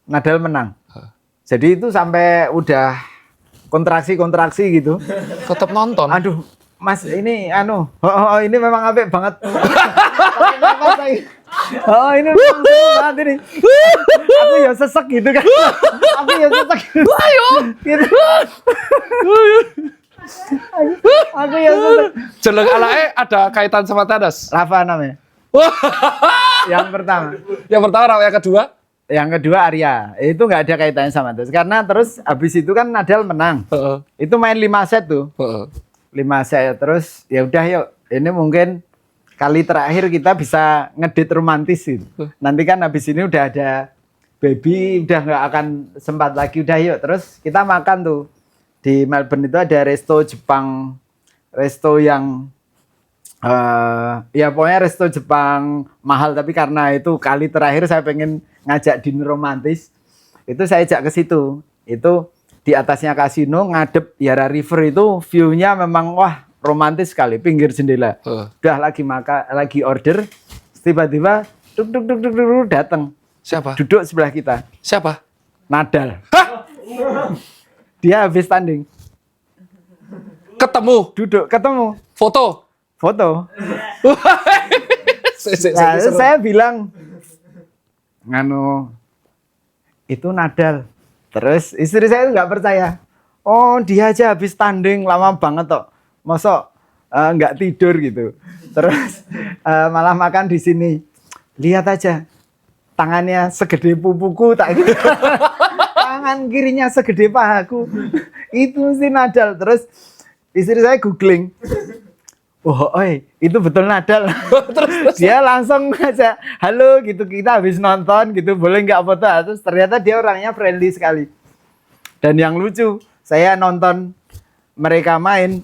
Nadal menang. Jadi itu sampai udah kontraksi gitu. Tetap nonton. Aduh, Mas ini ini memang apik banget. Oh, ini memang seru banget ini. Aku ya sesek gitu kan. Aku ya sesek. Ayo. Gitu. Aku ya sesek. Jeneng anake ada kaitan sama tenis. Rafa namanya. Yang pertama. Yang pertama, yang kedua? Yang kedua Arya. Itu nggak ada kaitannya sama tenis. Karena terus habis itu kan Nadal menang. Itu main 5 set tuh. 5 set terus ya udah yuk. Ini mungkin kali terakhir kita bisa ngedit romantis gitu. Nanti kan habis ini udah ada baby, udah nggak akan sempat lagi, udah yuk. Terus kita makan tuh. Di Melbourne itu ada resto Jepang, resto yang ya pokoknya resto Jepang mahal, tapi karena itu kali terakhir saya pengen ngajak dinner romantis, itu saya ajak ke situ. Itu di atasnya kasino, ngadep Yara River, itu view-nya memang wah romantis sekali, pinggir jendela. Udah lagi makan, lagi order, tiba-tiba duk datang. Siapa? Duduk sebelah kita. Siapa? Nadal. Hah? Dia habis tanding. Ketemu. Foto. Saya bilang, itu Nadal. Terus istri saya nggak percaya. Oh, dia aja habis tanding lama banget toh. Masa nggak tidur gitu. Terus malah makan di sini. Lihat aja, tangannya segede pupuku tak gitu. Tangan kirinya segede pahaku. Itu si Nadal. Terus istri saya googling. Oh, itu betul Nadal. Terus dia langsung aja, halo gitu, kita habis nonton gitu, boleh nggak foto? Terus ternyata dia orangnya friendly sekali. Dan yang lucu, saya nonton mereka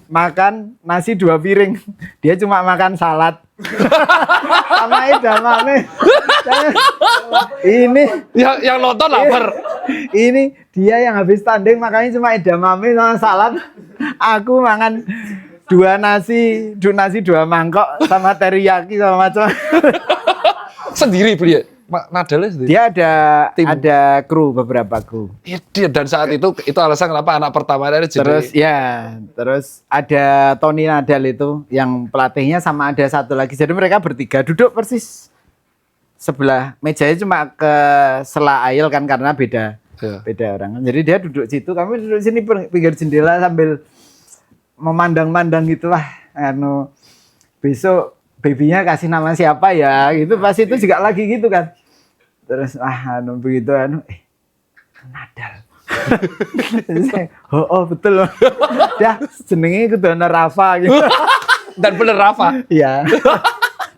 makan nasi 2 piring. Dia cuma makan salad. Sama edamame. Ini yang nonton lapar. Ini dia yang habis tanding makanya cuma edamame sama salad. Aku makan 2 nasi 2 mangkok sama teriyaki sama macam. Sendiri beli ya? Nadalnya sendiri? Dia ada kru, beberapa kru. Iya, dan saat itu alasan kenapa anak pertama dari jadi. Terus ada Tony Nadal itu yang pelatihnya, sama ada satu lagi. Jadi mereka bertiga duduk persis sebelah mejanya, cuma ke sela aisle kan karena beda orang. Jadi dia duduk situ, kami duduk sini pinggir jendela sambil memandang-mandang gitulah. Besok babynya kasih nama siapa ya gitu, pas itu juga lagi gitu kan. Terus begitu Nadal. Oh, betul loh. Dah jenenge kudu ana Rafa gitu. Dan bener Rafa. Iya.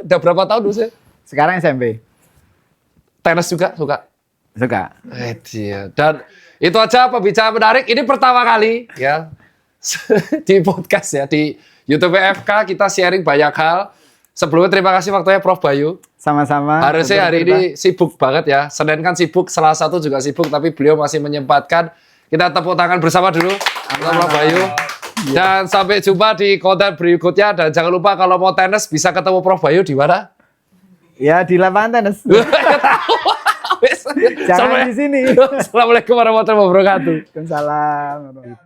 Udah berapa tahun sih? Sekarang SMP. Tenis juga suka. Suka. Iya. Dan itu aja pembicaraan menarik. Ini pertama kali ya di podcast ya di YouTube FK kita sharing banyak hal. Sebelumnya terima kasih waktunya Prof Bayu. Sama-sama. Harusnya hari ini sibuk banget ya. Senin kan sibuk, Selasa tuh juga sibuk, tapi beliau masih menyempatkan. Kita tepuk tangan bersama dulu. Prof Bayu. Dan sampai jumpa di konten berikutnya. Dan jangan lupa kalau mau tenis bisa ketemu Prof Bayu di mana? Ya di lapangan tenis. Jangan di sini. Assalamualaikum warahmatullahi wabarakatuh. Waalaikumsalam.